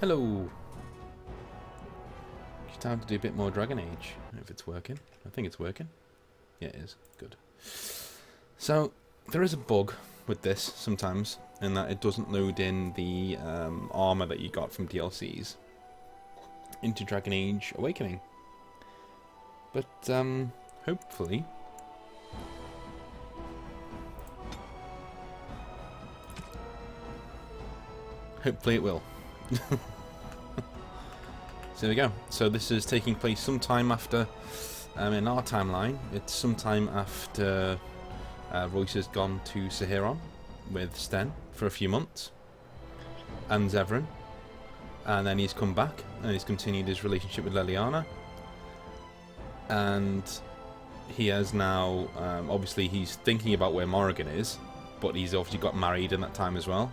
Hello. It's time to do a bit more Dragon Age, if it's working. I think it's working. Yeah, it is. Good. So, there is a bug with this sometimes, in that it doesn't load in the armor that you got from DLCs into Dragon Age Awakening. But, hopefully... Hopefully it will. So there we go. So this is taking place sometime after, in our timeline, it's sometime after Royce has gone to Saheron with Sten for a few months, and Zevran, and then he's come back and he's continued his relationship with Leliana, and he has now, obviously he's thinking about where Morrigan is, but he's obviously got married in that time as well.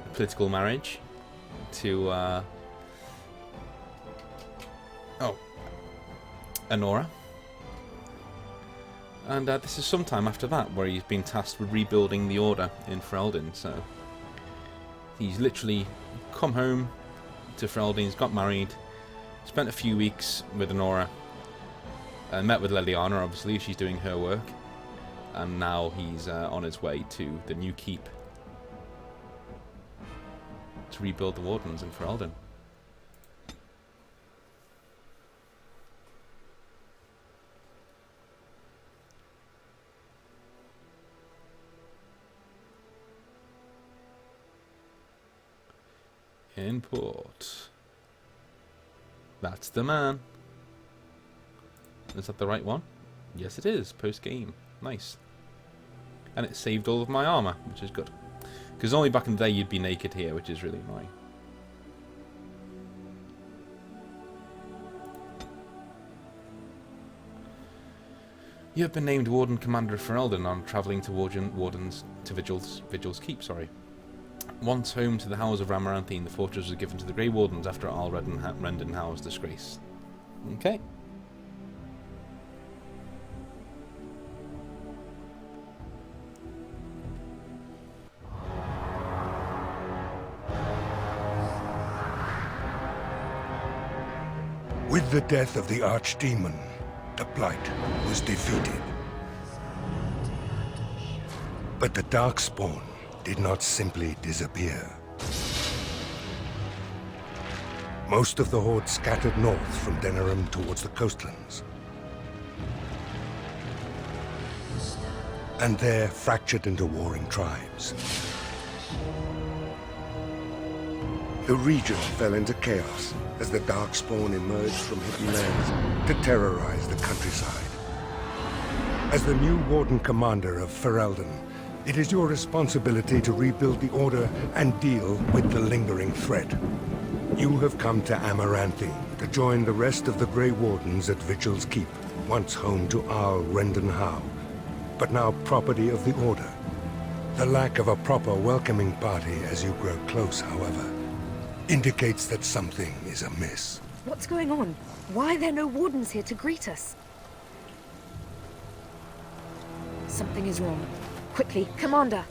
A political marriage to Anora. And this is sometime after that where he's been tasked with rebuilding the Order in Ferelden. So he's literally come home to Ferelden, he's got married, spent a few weeks with Anora, met with Leliana, obviously, she's doing her work, and now he's on his way to the new keep to rebuild the Wardens in Ferelden. Import. That's the man. Is that the right one? Yes, it is. Post game. Nice. And it saved all of my armor, which is good. Because only back in the day you'd be naked here, which is really annoying. You have been named Warden Commander of Ferelden on travelling to Vigil's Keep, sorry. Once home to the House of Amaranthine, the fortress was given to the Grey Wardens after Al Rendenhau's disgrace. Okay. With the death of the Archdemon, the Blight was defeated. But the Darkspawn did not simply disappear. Most of the Horde scattered north from Denerim towards the coastlands. And there fractured into warring tribes. The region fell into chaos as the Darkspawn emerged from hidden lands to terrorize the countryside. As the new Warden Commander of Ferelden, it is your responsibility to rebuild the Order and deal with the lingering threat. You have come to Amaranthine to join the rest of the Grey Wardens at Vigil's Keep, once home to Al Rendenhau, but now property of the Order. The lack of a proper welcoming party as you grow close, however, indicates that something is amiss. What's going on? Why are there no Wardens here to greet us? Something is wrong. Quickly, Commander!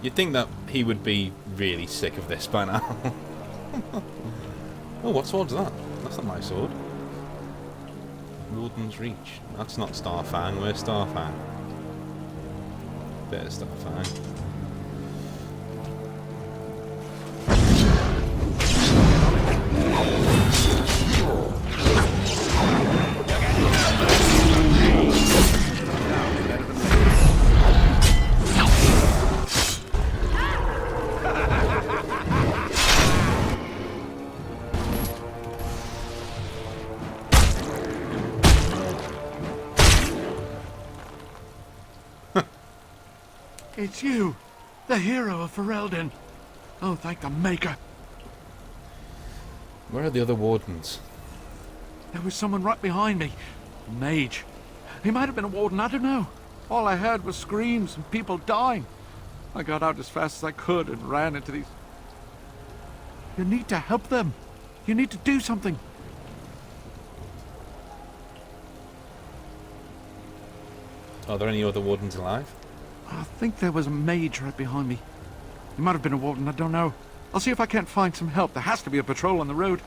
You'd think that he would be really sick of this by now. Oh, what sword's that? That's not my sword. Warden's Reach. That's not Starfang. Where's Starfang? There's Starfang. It's you, the hero of Ferelden. Oh, thank the Maker. Where are the other Wardens? There was someone right behind me. A mage. He might have been a warden, I don't know. All I heard was screams and people dying. I got out as fast as I could and ran into these... You need to help them. You need to do something. Are there any other wardens alive? I think there was a mage right behind me. He might have been a warden, I don't know. I'll see if I can't find some help. There has to be a patrol on the road.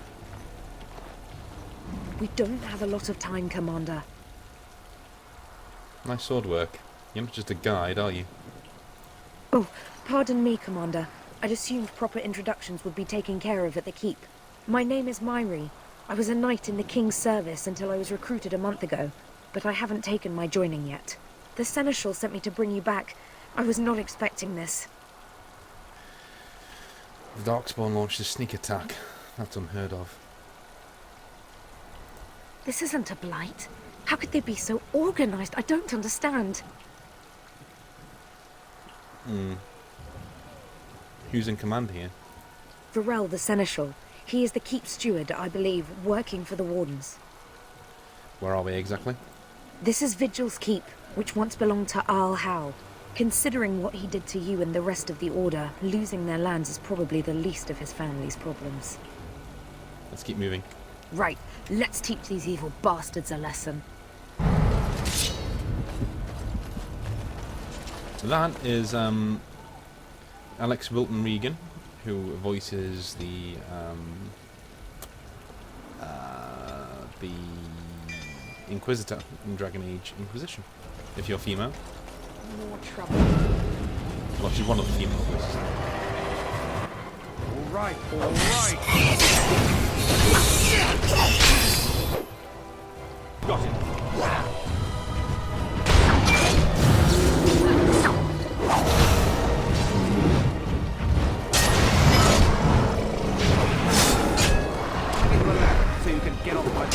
We don't have a lot of time, Commander. Nice sword work. You're not just a guide, are you? Oh, pardon me, Commander. I'd assumed proper introductions would be taken care of at the keep. My name is Myri. I was a knight in the King's service until I was recruited a month ago, but I haven't taken my joining yet. The Seneschal sent me to bring you back. I was not expecting this. The Darkspawn launched a sneak attack. That's unheard of. This isn't a blight. How could they be so organized? I don't understand. Who's in command here? Ferel, the Seneschal. He is the keep steward, I believe, working for the wardens. Where are we exactly? This is Vigil's keep, which once belonged to Arl Howe. Considering what he did to you and the rest of the Order, losing their lands is probably the least of his family's problems. Let's keep moving. Right, let's teach these evil bastards a lesson. That is Alex Wilton Regan, who voices the Inquisitor in Dragon Age Inquisition. If you're female. More trouble. Well, she's one of the female voices. All right, all right. Got it. So you can get off my back.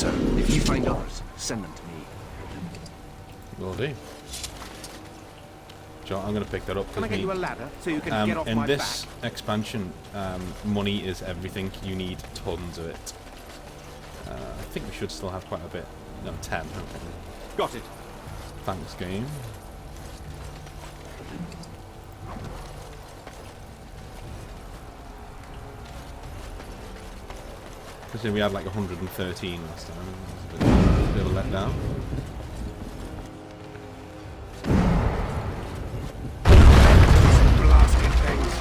If you find others, send them to me. Will do. Sure, I'm going to pick that up. Can I get you a ladder so you can get off my back? In this expansion, money is everything. You need tons of it. I think we should still have quite a bit. No, 10. Okay. Got it. Thanks, game. Because we had like 113 last time. It was a bit of a letdown. Blasted things.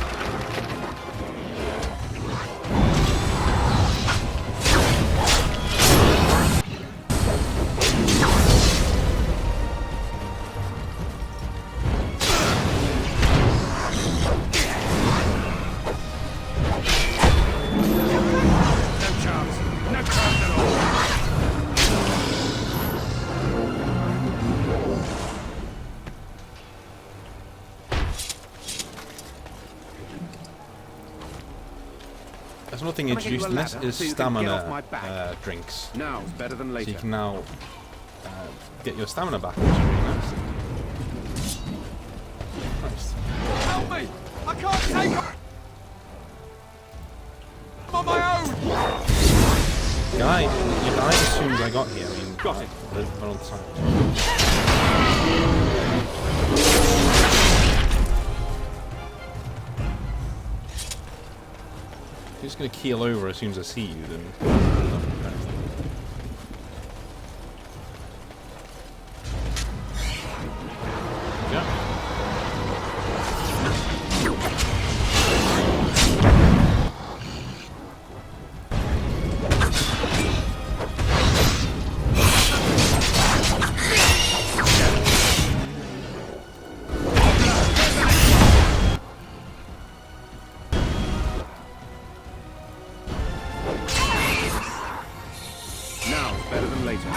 There's nothing introduced in this is stamina drinks. Now it's better than So later. you can now get your stamina back, which is really nice. Nice. Help me! I can't take her! I'm on my own! Guy, you died as soon as I got here. I mean, Got it. We're on time. If you're just going to keel over as soon as I see you, then... Yeah. Now it's better than later.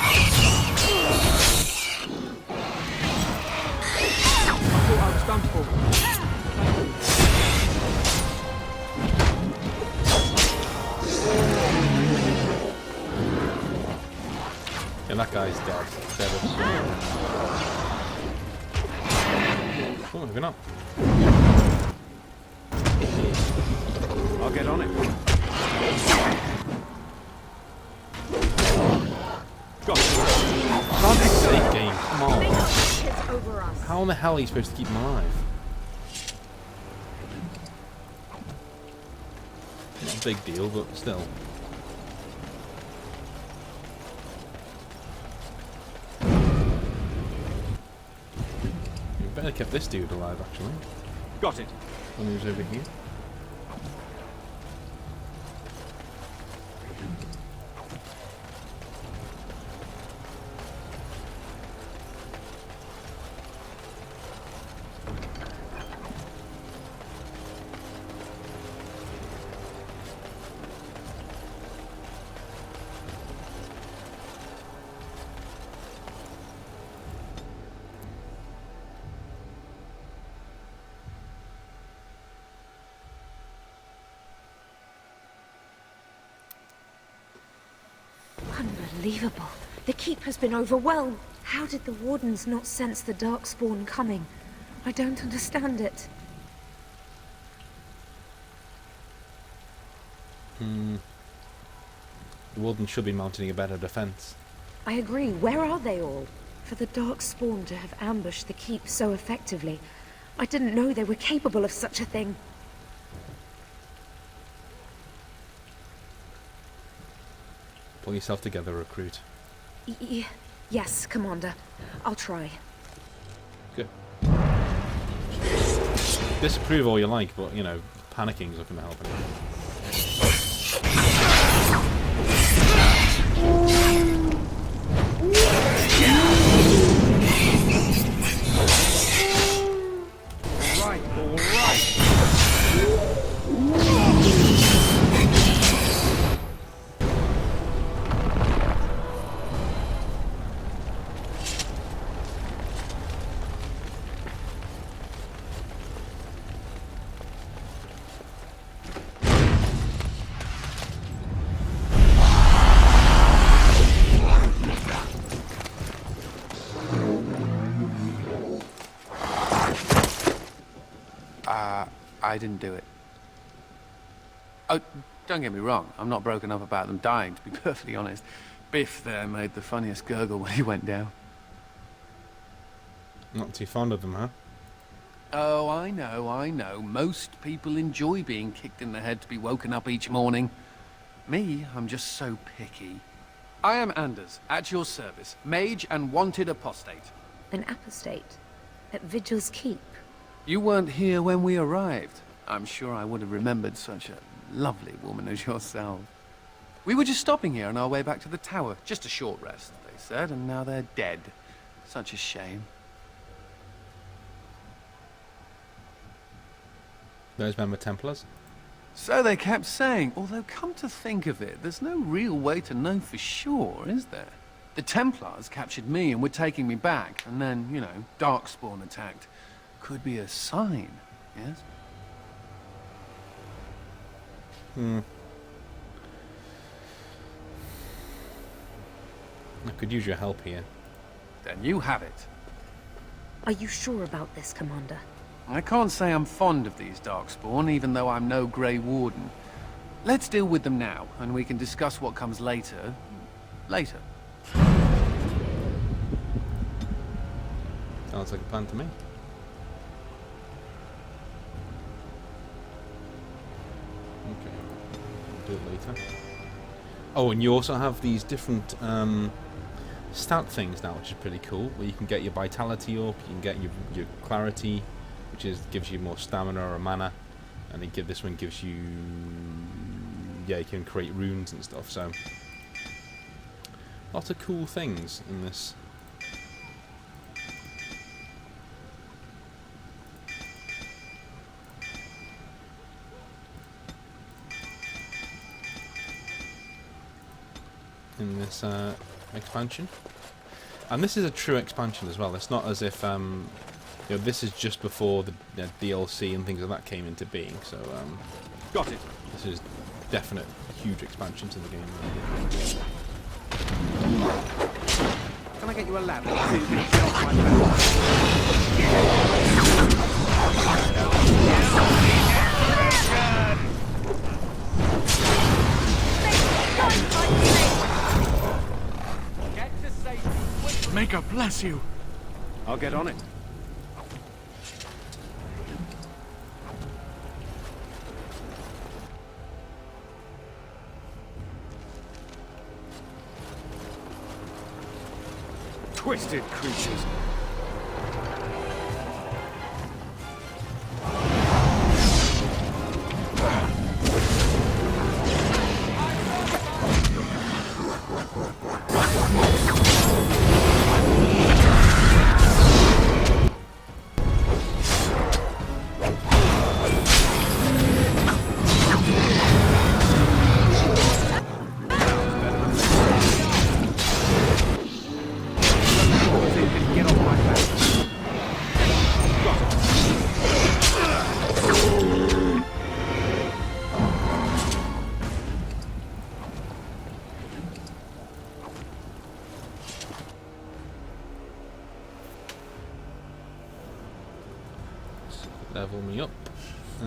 Yeah, that guy's dead. Dead as Oh, maybe not. I'll get on it. Got it. Save game. Come on. Kids over us. How in the hell are you supposed to keep them alive? Not a big deal, but still. We better kept this dude alive, actually. Got it. When he was over here. Unbelievable. The keep has been overwhelmed. How did the Wardens not sense the Darkspawn coming? I don't understand it. The Warden should be mounting a better defense. I agree. Where are they all? For the Darkspawn to have ambushed the keep so effectively, I didn't know they were capable of such a thing. Pull yourself together, recruit. Yes, Commander. I'll try. Good. Disapprove all you like, but, you know, panicking's not going to help anyone. All right. I didn't do it. Oh, don't get me wrong. I'm not broken up about them dying, to be perfectly honest. Biff there made the funniest gurgle when he went down. Not too fond of them, huh? Oh, I know. Most people enjoy being kicked in the head to be woken up each morning. Me, I'm just so picky. I am Anders, at your service, mage and wanted apostate. An apostate? At Vigil's keep? You weren't here when we arrived. I'm sure I would have remembered such a lovely woman as yourself. We were just stopping here on our way back to the tower. Just a short rest, they said, and now they're dead. Such a shame. Those men were Templars? So they kept saying, although come to think of it, there's no real way to know for sure, is there? The Templars captured me and were taking me back, and then, you know, Darkspawn attacked. Could be a sign, yes? I could use your help here. Then you have it. Are you sure about this, Commander? I can't say I'm fond of these Darkspawn, even though I'm no Grey Warden. Let's deal with them now, and we can discuss what comes later. Later. Sounds like a plan to me. Okay, we'll do it later. Oh, and you also have these different stat things now, which is pretty cool. Where you can get your vitality up, you can get your clarity, which gives you more stamina or mana, and this one gives you, yeah, you can create runes and stuff. So lots of cool things in this. Expansion, and this is a true expansion as well. It's not as if this is just before the DLC and things like that came into being. So Got it. this is definite huge expansion to the game. Can I get you a ladder so you can get off my back? Get to safety quickly. Maker bless you. I'll get on it. Twisted creatures. Get off my back. Level me up. Yeah,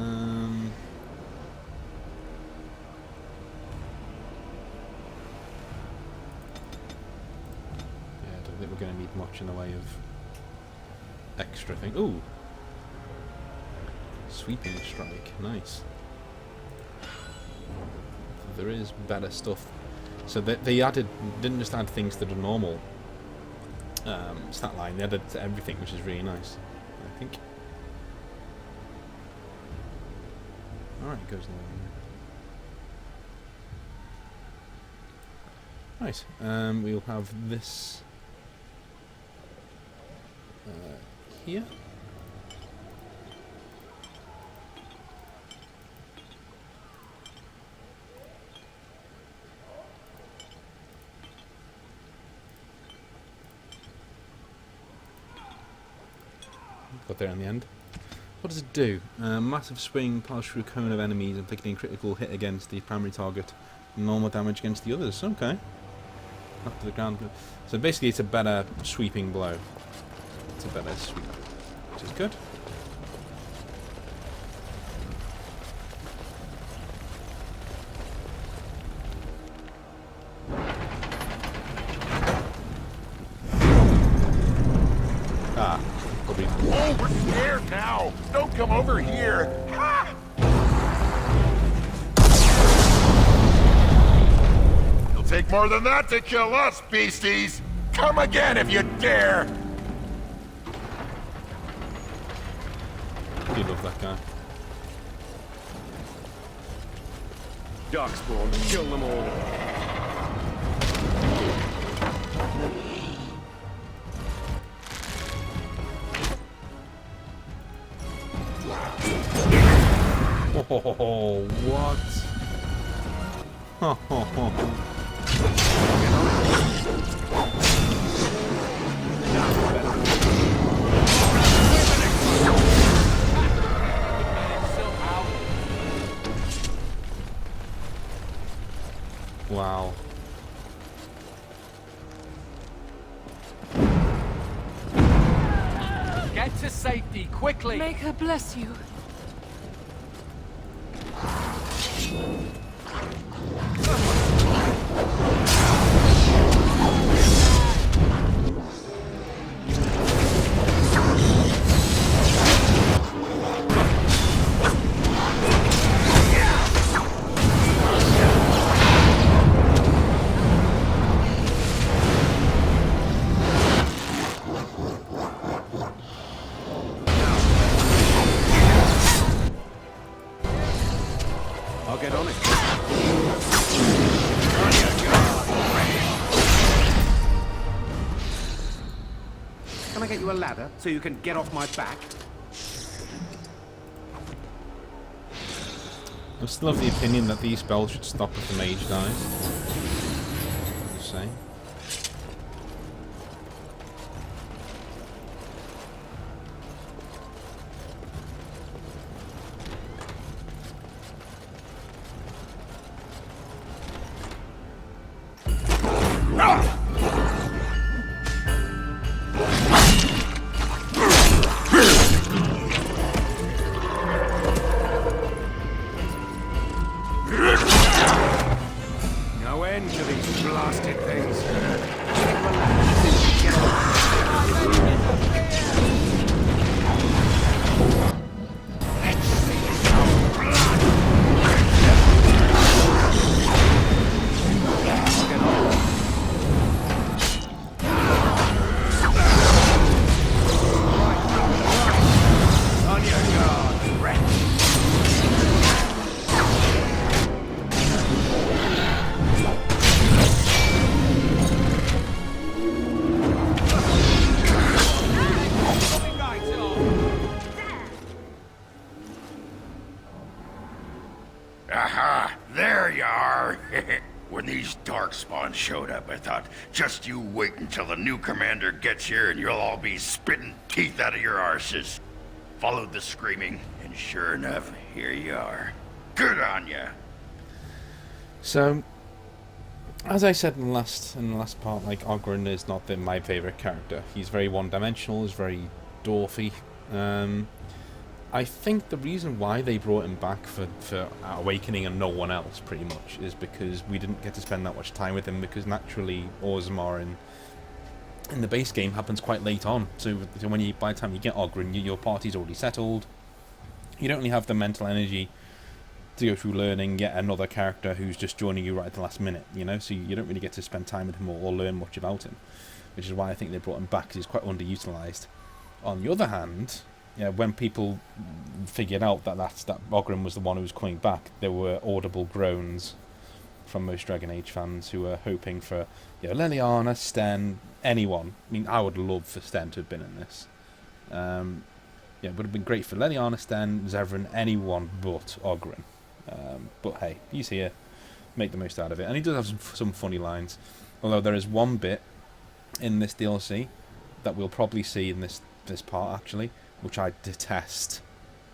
I don't think we're going to need much in the way of extra thing. Ooh! Sweeping strike. Nice. There is better stuff. So they added, didn't just add things to the normal stat line, they added to everything, which is really nice, I think. Alright, it goes along. Right, we'll have this here. Got there in the end. What does it do? Massive swing, pass through a cone of enemies, inflicting a critical hit against the primary target, normal damage against the others. Okay. Up to the ground. So basically it's a better sweeping blow. It's a better sweep, which is good. Ah, probably. Oh, we're scared now! Don't come over here! Ha! It'll take more than that to kill us, beasties! Come again if you dare! I do love that guy. Darkspawn, kill them all. Oh, what? Wow. Get to safety, quickly! Make her bless you. I'll get on it. Can I get you a ladder so you can get off my back? I'm still of the opinion that these spells should stop if the mage dies. Just saying. Aha! There you are! When these darkspawn showed up, I thought, just you wait until the new commander gets here and you'll all be spitting teeth out of your arses. Followed the screaming, and sure enough, here you are. Good on ya! So, as I said in the last part, like, Oghren is not my favourite character. He's very one-dimensional, he's very dwarfy. I think the reason why they brought him back for Awakening and no one else, pretty much, is because we didn't get to spend that much time with him, because naturally Orzammar in the base game happens quite late on. So by the time you get Oghren, your party's already settled. You don't really have the mental energy to go through learning yet another character who's just joining you right at the last minute, you know, so you don't really get to spend time with him or learn much about him, which is why I think they brought him back, because he's quite underutilised. On the other hand, yeah, when people figured out that Oghren was the one who was coming back, there were audible groans from most Dragon Age fans who were hoping for, Leliana, Sten, anyone. I mean, I would love for Sten to have been in this. It would have been great for Leliana, Sten, Zevran, anyone but Oghren. But hey, he's here. Make the most out of it. And he does have some funny lines. Although there is one bit in this DLC that we'll probably see in this part, actually, which I detest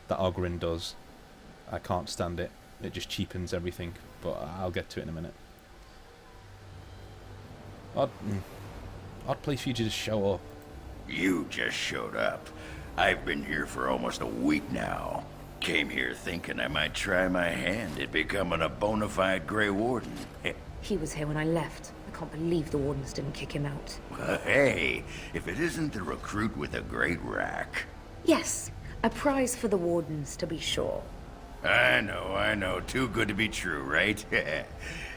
that Oghren does. I can't stand it. It just cheapens everything. But I'll get to it in a minute. Odd place for you to just show up. You just showed up. I've been here for almost a week now. Came here thinking I might try my hand at becoming a bona fide Grey Warden. He was here when I left. I can't believe the Wardens didn't kick him out. Well, hey, if it isn't the recruit with a great rack. Yes, a prize for the Wardens, to be sure. I know. Too good to be true, right?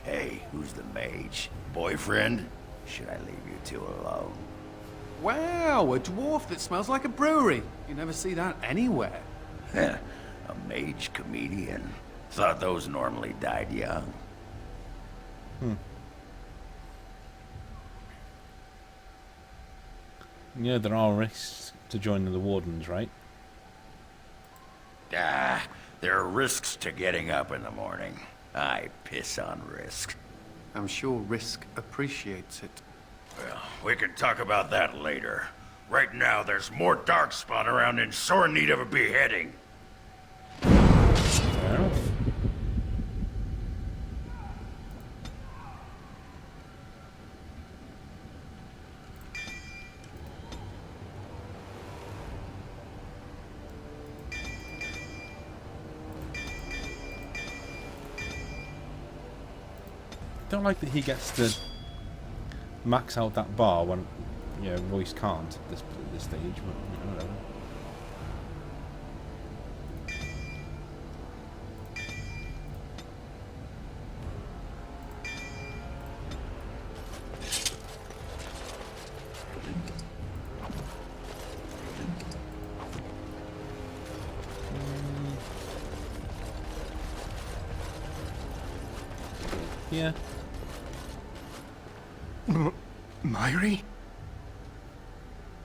Hey, who's the mage? Boyfriend? Should I leave you two alone? Wow, a dwarf that smells like a brewery. You never see that anywhere. Heh, a mage comedian. Thought those normally died young. Yeah, there are risks to joining the Wardens, right? There are risks to getting up in the morning. I piss on risk. I'm sure Risk appreciates it. Well, we can talk about that later. Right now, there's more darkspawn around in sore need of a beheading. Fair enough. Don't like that he gets to max out that bar when Royce can't at this stage, but whatever. Yeah. Myri?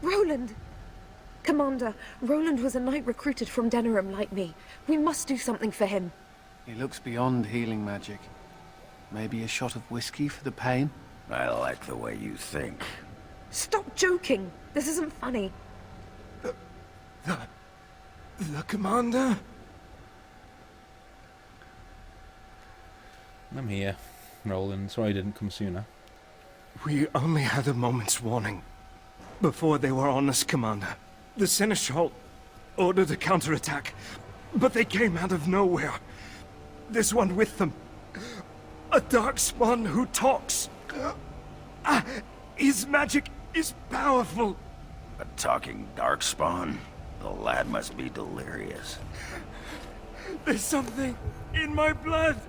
Roland! Commander, Roland was a knight recruited from Denerim like me. We must do something for him. He looks beyond healing magic. Maybe a shot of whiskey for the pain? I like the way you think. Stop joking! This isn't funny. The commander? I'm here, Roland. Sorry I didn't come sooner. We only had a moment's warning. Before they were on us, Commander. The Seneschal ordered a counterattack, but they came out of nowhere. There's one with them. A darkspawn who talks. His magic is powerful. A talking darkspawn? The lad must be delirious. There's something in my blood.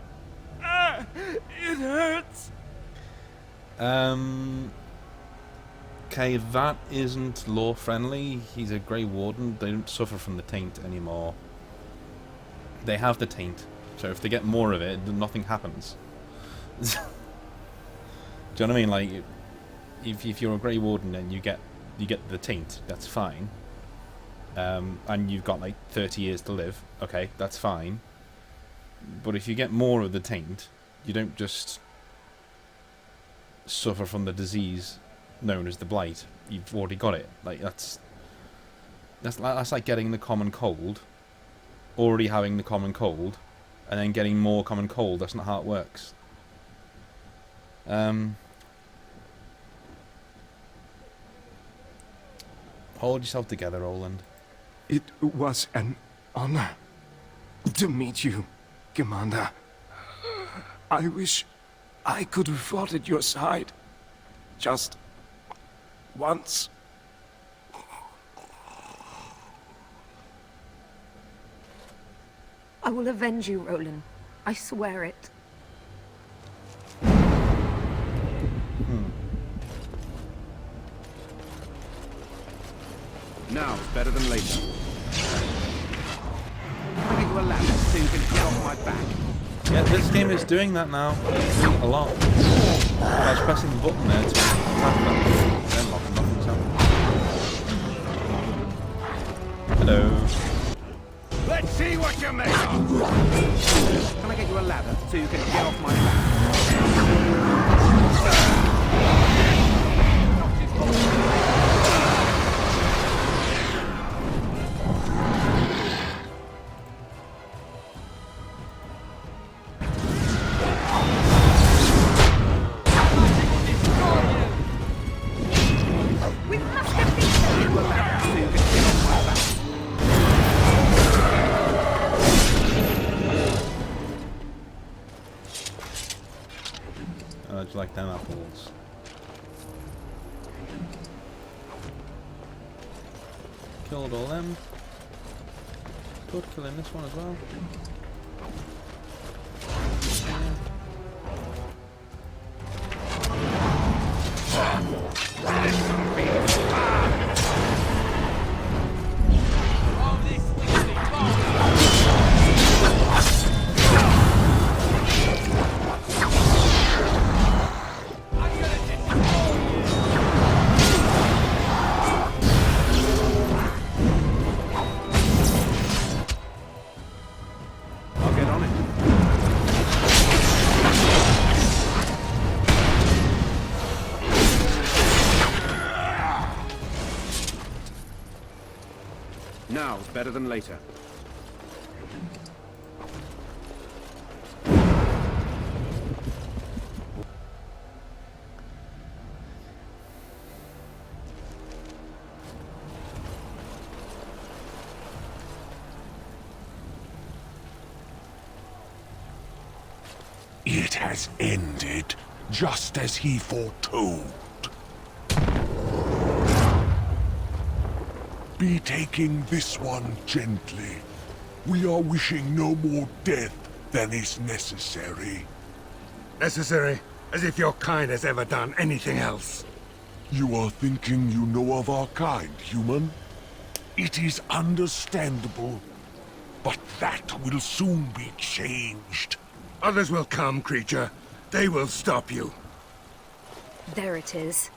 It hurts. Okay, that isn't law friendly. He's a Grey Warden. They don't suffer from the taint anymore. They have the taint, so if they get more of it, nothing happens. Do you know what I mean? Like, if you're a Grey Warden and you get the taint, that's fine. And you've got like 30 years to live. Okay, that's fine. But if you get more of the taint, you don't just suffer from the disease known as the blight. You've already got it. Like that's like getting the common cold, already having the common cold, and then getting more common cold. That's not how it works. Hold yourself together, Roland. It was an honor to meet you, Commander. I wish I could have fought at your side. Just once. I will avenge you, Roland. I swear it. Now it's better than later. I'll get you a ladder so you can get off my back. Yeah, this game is doing that now. It's doing it a lot. I was pressing the button there to attack them. Then nothing's happening. Hello. Let's see what you're made of. Can I get you a ladder so you can get off my back? How'd you like them apples? Killed all them. Good, killing this one as well. I'll get on it. Now it's better than later. It has ended, just as he foretold. Be taking this one gently. We are wishing no more death than is necessary. Necessary? As if your kind has ever done anything else. You are thinking you know of our kind, human? It is understandable, but that will soon be changed. Others will come, creature. They will stop you. There it is.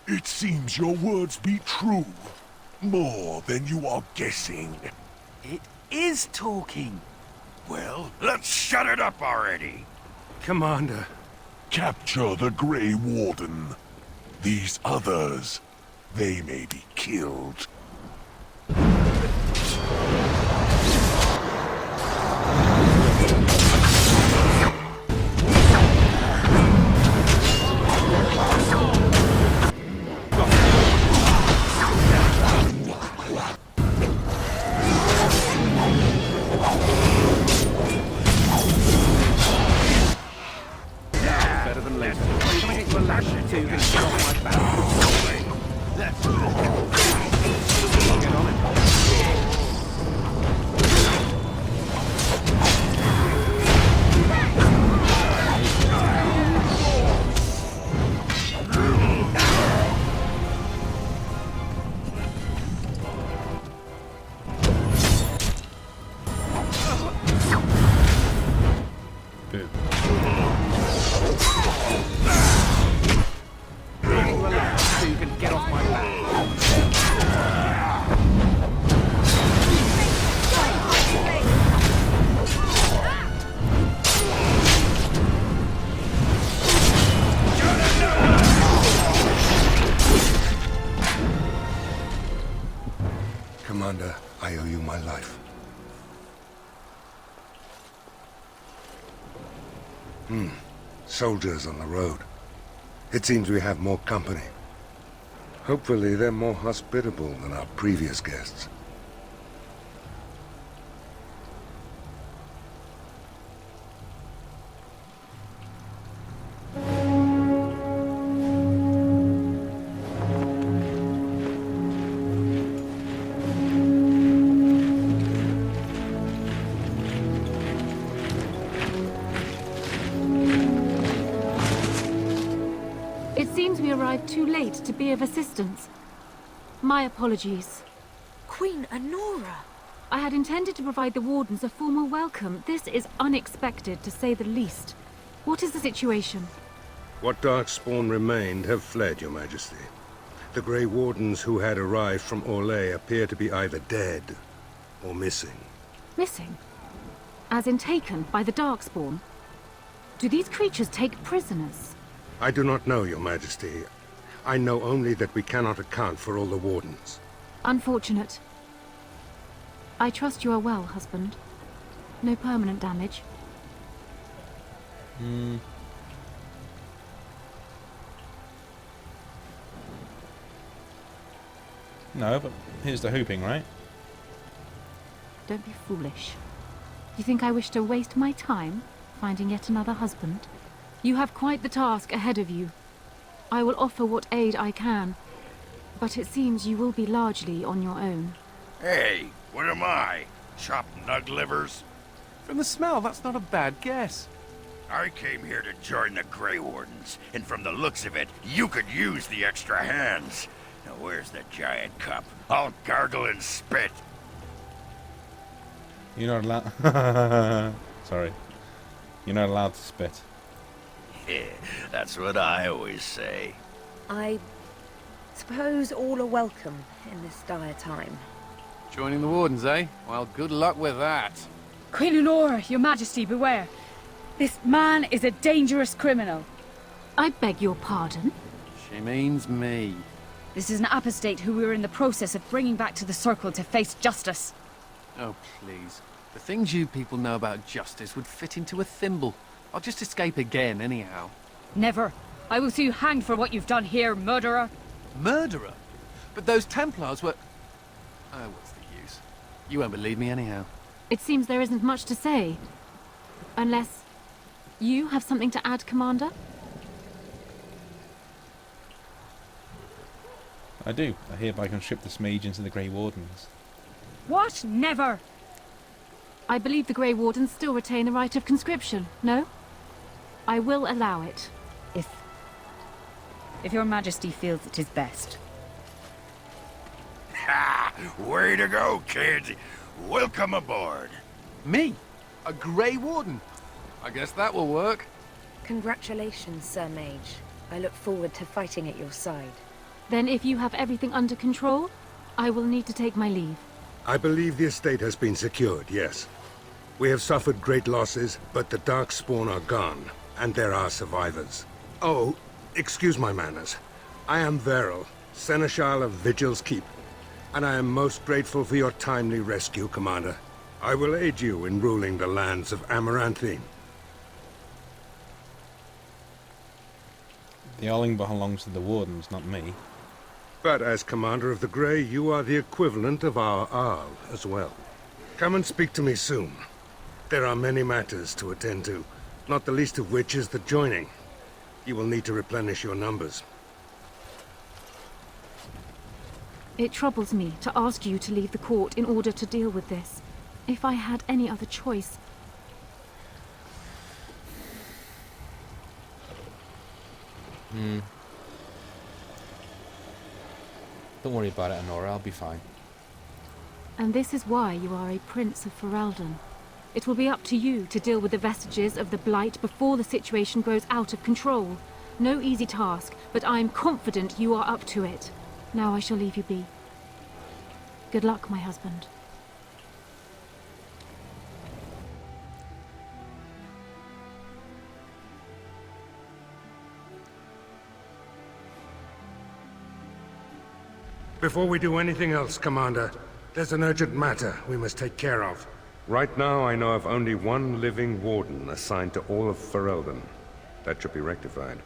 It seems your words be true. More than you are guessing. It is talking. Well, let's shut it up already. Commander. Capture the Grey Warden. These others, they may be killed. Better than later. Can I get you a ladder so you can get off my back? I'll get on it. Boom. I owe you my life. Soldiers on the road. It seems we have more company. Hopefully they're more hospitable than our previous guests. It seems we arrived too late to be of assistance. My apologies. Queen Honora! I had intended to provide the Wardens a formal welcome. This is unexpected, to say the least. What is the situation? What Darkspawn remained have fled, Your Majesty. The Grey Wardens who had arrived from Orlais appear to be either dead or missing. Missing? As in taken by the Darkspawn? Do these creatures take prisoners? I do not know, Your Majesty. I know only that we cannot account for all the Wardens. Unfortunate. I trust you are well, husband. No permanent damage. No, but here's the hoping, right? Don't be foolish. You think I wish to waste my time finding yet another husband? You have quite the task ahead of you. I will offer what aid I can, but it seems you will be largely on your own. Hey, what am I? Chopped nug livers? From the smell, that's not a bad guess. I came here to join the Grey Wardens, and from the looks of it, you could use the extra hands. Now where's the giant cup? I'll gargle and spit. You're not allowed... Sorry. You're not allowed to spit. That's what I always say. I suppose all are welcome in this dire time. Joining the Wardens, eh? Well, good luck with that. Queen Honora, your majesty, beware. This man is a dangerous criminal. I beg your pardon? She means me. This is an apostate who we are in the process of bringing back to the Circle to face justice. Oh, please. The things you people know about justice would fit into a thimble. I'll just escape again, anyhow. Never. I will see you hanged for what you've done here, murderer. Murderer? But those Templars were... Oh, what's the use? You won't believe me anyhow. It seems there isn't much to say. Unless you have something to add, Commander? I do. I hereby conscript this mage into the Grey Wardens. What? Never. I believe the Grey Wardens still retain the right of conscription, no? I will allow it. If your majesty feels it is best. Ha! Way to go, kid! Welcome aboard. Me? A Grey Warden? I guess that will work. Congratulations, Sir Mage. I look forward to fighting at your side. Then if you have everything under control, I will need to take my leave. I believe the estate has been secured, yes. We have suffered great losses, but the Darkspawn are gone, and there are survivors. Oh, excuse my manners. I am Veril, Seneschal of Vigil's Keep, and I am most grateful for your timely rescue, Commander. I will aid you in ruling the lands of Amaranthine. The Arling belongs to the Wardens, not me. But as Commander of the Grey, you are the equivalent of our Arl as well. Come and speak to me soon. There are many matters to attend to, not the least of which is the joining. You will need to replenish your numbers. It troubles me to ask you to leave the court in order to deal with this. If I had any other choice... Don't worry about it, Honora. I'll be fine. And this is why you are a Prince of Ferelden. It will be up to you to deal with the vestiges of the Blight before the situation grows out of control. No easy task, but I am confident you are up to it. Now I shall leave you be. Good luck, my husband. Before we do anything else, Commander, There's an urgent matter we must take care of. Right now, I know of only one living warden assigned to all of Ferelden. That should be rectified.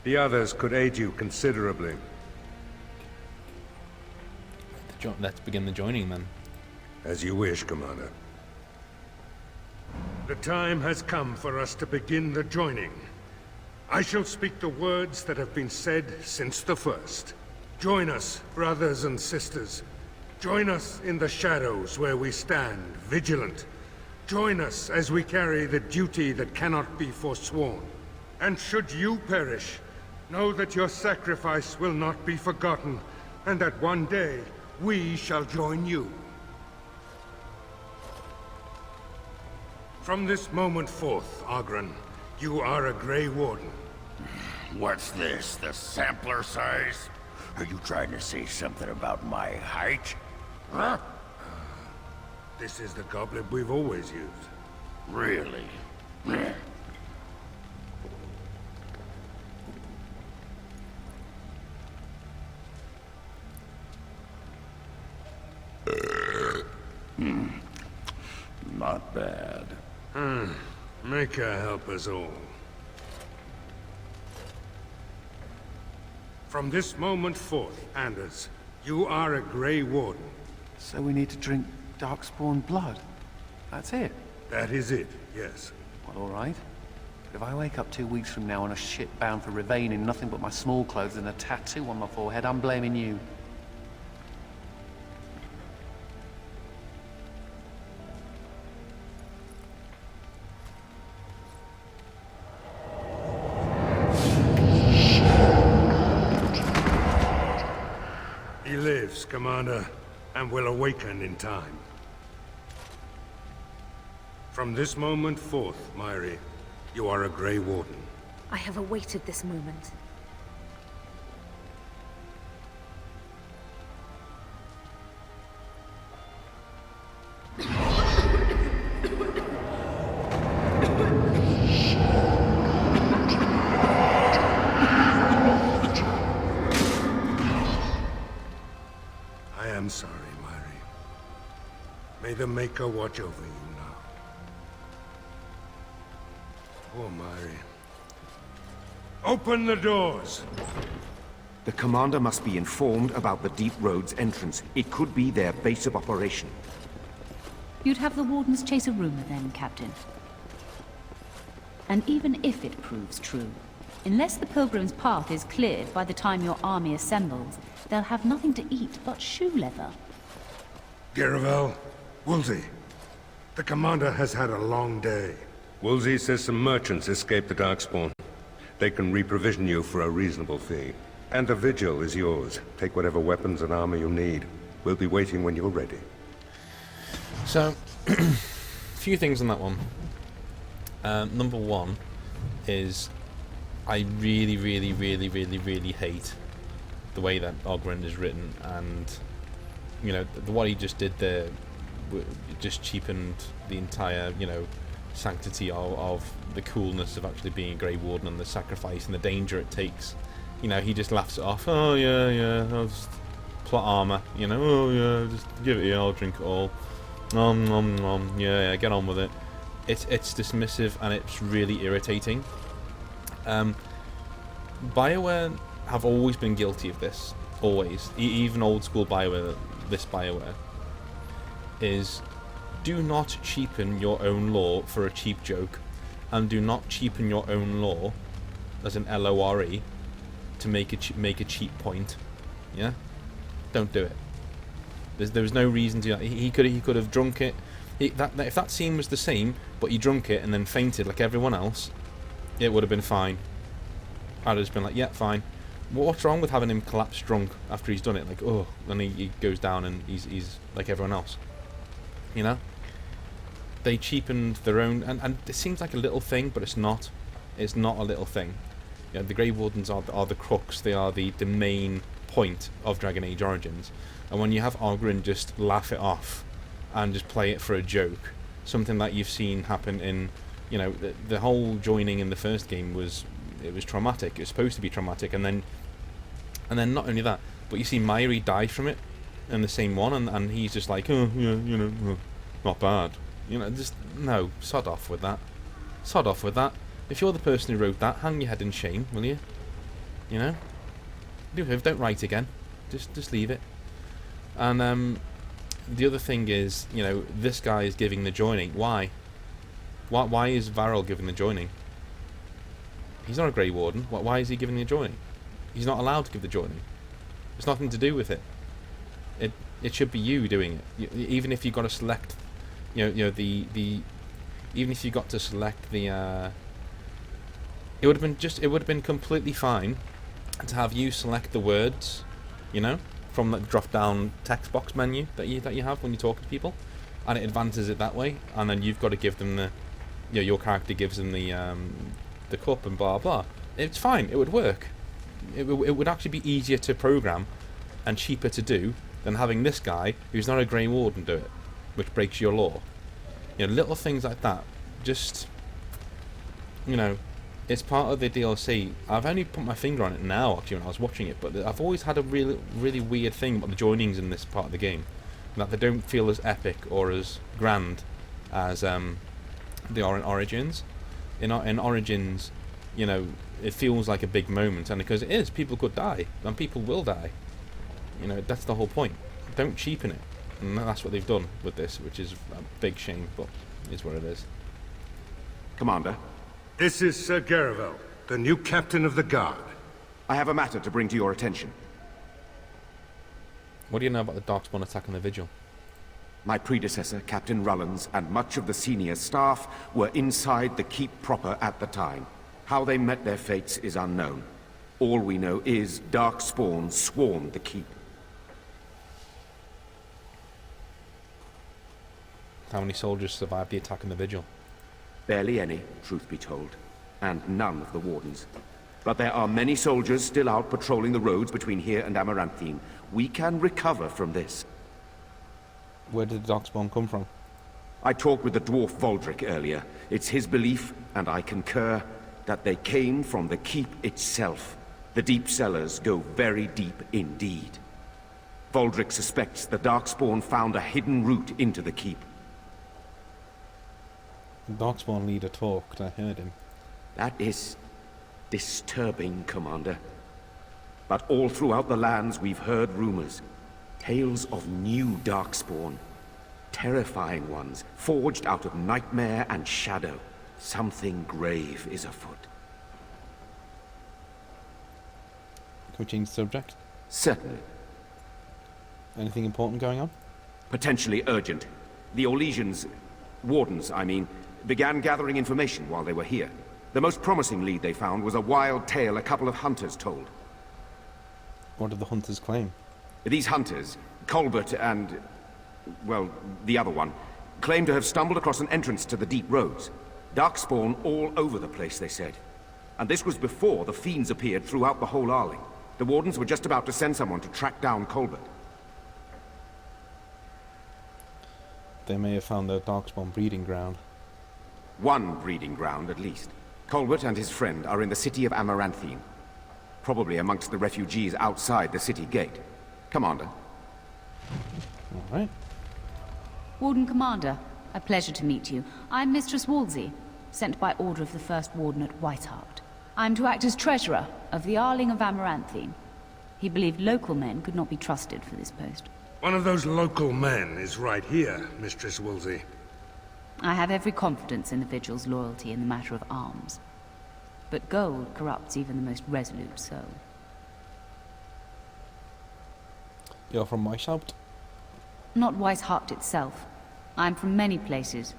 The others could aid you considerably. Let's begin the joining then. As you wish, Commander. The time has come for us to begin the joining. I shall speak the words that have been said since the first. Join us, brothers and sisters. Join us in the shadows where we stand, vigilant. Join us as we carry the duty that cannot be forsworn. And should you perish, know that your sacrifice will not be forgotten, and that one day we shall join you. From this moment forth, Oghren, you are a Grey Warden. What's this, the sampler size? Are you trying to say something about my height? Huh? This is the goblet we've always used. Really? Not bad. Make her help us all. From this moment forth, Anders, you are a Grey Warden. So we need to drink Darkspawn blood? That's it? That is it, yes. Well, all right. But if I wake up 2 weeks from now on a ship bound for Rivain in nothing but my small clothes and a tattoo on my forehead, I'm blaming you. He lives, Commander, and will awaken in time. From this moment forth, Myri, you are a Grey Warden. I have awaited this moment. I am sorry, Myri. May the Maker watch over you now. Poor Myri. Open the doors! The commander must be informed about the Deep Road's entrance. It could be their base of operation. You'd have the Wardens chase a rumor then, Captain. And even if it proves true, unless the Pilgrim's path is cleared by the time your army assembles, they'll have nothing to eat but shoe leather. Garavel, Woolsey, the commander has had a long day. Woolsey says some merchants escaped the Darkspawn. They can reprovision you for a reasonable fee. And the Vigil is yours. Take whatever weapons and armor you need. We'll be waiting when you're ready. So, a few things on that one. Number one is I really hate the way that Oghren is written, and you know what he just did there just cheapened the entire sanctity of the coolness of actually being a Grey Warden and the sacrifice and the danger it takes. He just laughs it off. Oh yeah, I'll just plot armor. Oh yeah, just give it here. I'll drink it all. Yeah, get on with it. It's dismissive and it's really irritating. BioWare have always been guilty of this. Always, even old school BioWare. This BioWare is do not cheapen your own lore for a cheap joke, and do not cheapen your own lore as an LORE to make a cheap point. Yeah, don't do it. There's no reason to. He could have drunk it. If that scene was the same, but he drunk it and then fainted like everyone else, it would have been fine. I'd have just been like, yeah, fine. What's wrong with having him collapse drunk after he's done it? Like, oh, and he goes down and he's like everyone else. They cheapened their own, and it seems like a little thing, but it's not. It's not a little thing. The Grey Wardens are the crux. They are the main point of Dragon Age Origins. And when you have Oghren just laugh it off and just play it for a joke, something that you've seen happen in, the whole joining in the first game was traumatic. It was supposed to be traumatic, and then not only that, but you see Myri die from it. in the same one, and he's just like, oh, yeah, not bad. Just, no, sod off with that. Sod off with that. If you're the person who wrote that, hang your head in shame, will you? Don't write again. Just leave it. And the other thing is, this guy is giving the joining. Why? Why is Varel giving the joining? He's not a Grey Warden. Why is he giving the joining? He's not allowed to give the joining. It's nothing to do with it. It should be you doing it. Even if you got to select, even if you got to select the, it would have been completely fine to have you select the words, from the drop-down text box menu that you have when you talk to people, and it advances it that way. And then you've got to give them the, your character gives them the cup and blah blah. It's fine. It would work. It would actually be easier to program and cheaper to do than having this guy who's not a Grey Warden do it, which breaks your law. Little things like that. Just, it's part of the DLC. I've only put my finger on it now, actually, when I was watching it, but I've always had a really, really weird thing about the joinings in this part of the game, that they don't feel as epic or as grand as they are in Origins. In Origins, it feels like a big moment, and because it is, people could die, and people will die. That's the whole point. Don't cheapen it, and that's what they've done with this, which is a big shame, but it's what it is. Commander? This is Sir Garavel, the new captain of the guard. I have a matter to bring to your attention. What do you know about the Darkspawn attacking the Vigil? My predecessor, Captain Rullans, and much of the senior staff were inside the keep proper at the time. How they met their fates is unknown. All we know is Darkspawn swarmed the keep. How many soldiers survived the attack on the Vigil? Barely any, truth be told, and none of the Wardens. But there are many soldiers still out patrolling the roads between here and Amaranthine. We can recover from this. Where did the Darkspawn come from? I talked with the dwarf Voldric earlier. It's his belief, and I concur, that they came from the keep itself. The deep cellars go very deep indeed. Voldric suspects the Darkspawn found a hidden route into the keep. The Darkspawn leader talked, I heard him. That is disturbing, Commander. But all throughout the lands we've heard rumors. Tales of new Darkspawn. Terrifying ones, forged out of nightmare and shadow. Something grave is afoot. Can we change the subject? Certainly. Anything important going on? Potentially urgent. The Orlesians, Wardens, I mean, began gathering information while they were here. The most promising lead they found was a wild tale a couple of hunters told. What did the hunters claim? These hunters, Colbert and, well, the other one, claim to have stumbled across an entrance to the deep roads. Darkspawn all over the place, they said. And this was before the fiends appeared throughout the whole Arling. The Wardens were just about to send someone to track down Colbert. They may have found their Darkspawn breeding ground. One breeding ground, at least. Colbert and his friend are in the city of Amaranthine. Probably amongst the refugees outside the city gate. Commander. All right. Warden Commander, a pleasure to meet you. I'm Mistress Wolsey, sent by order of the First Warden at Whiteheart. I'm to act as treasurer of the Arling of Amaranthine. He believed local men could not be trusted for this post. One of those local men is right here, Mistress Wolsey. I have every confidence in the Vigil's loyalty in the matter of arms. But gold corrupts even the most resolute soul. You're from Weishaupt? Not Weishaupt itself. I'm from many places.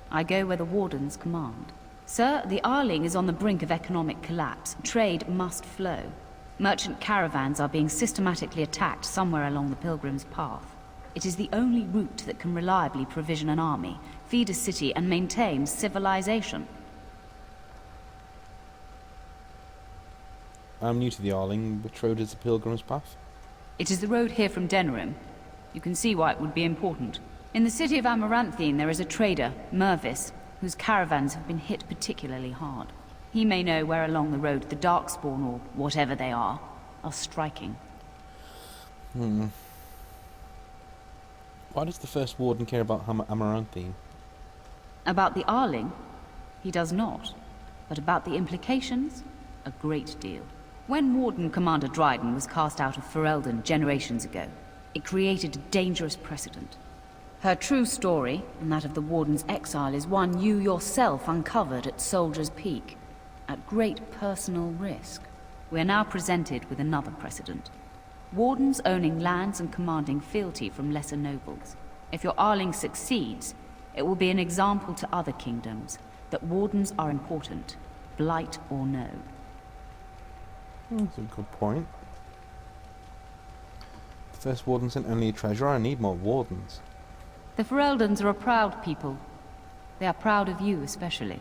I go where the Wardens command. Sir, the Arling is on the brink of economic collapse. Trade must flow. Merchant caravans are being systematically attacked somewhere along the Pilgrim's Path. It is the only route that can reliably provision an army, feed a city, and maintain civilization. I'm new to the Arling. Which road is the Pilgrim's Path? It is the road here from Denerim. You can see why it would be important. In the city of Amaranthine there is a trader, Mervis, whose caravans have been hit particularly hard. He may know where along the road the Darkspawn, or whatever they are striking. Why does the first warden care about Amaranthine? About the Arling? He does not. But about the implications? A great deal. When Warden Commander Dryden was cast out of Ferelden generations ago, it created a dangerous precedent. Her true story, and that of the Warden's exile, is one you yourself uncovered at Soldier's Peak, at great personal risk. We are now presented with another precedent. Wardens owning lands and commanding fealty from lesser nobles. If your Arling succeeds, it will be an example to other kingdoms that wardens are important, blight or no. That's a good point. The first warden sent only a treasurer. I need more wardens. The Fereldans are a proud people. They are proud of you especially.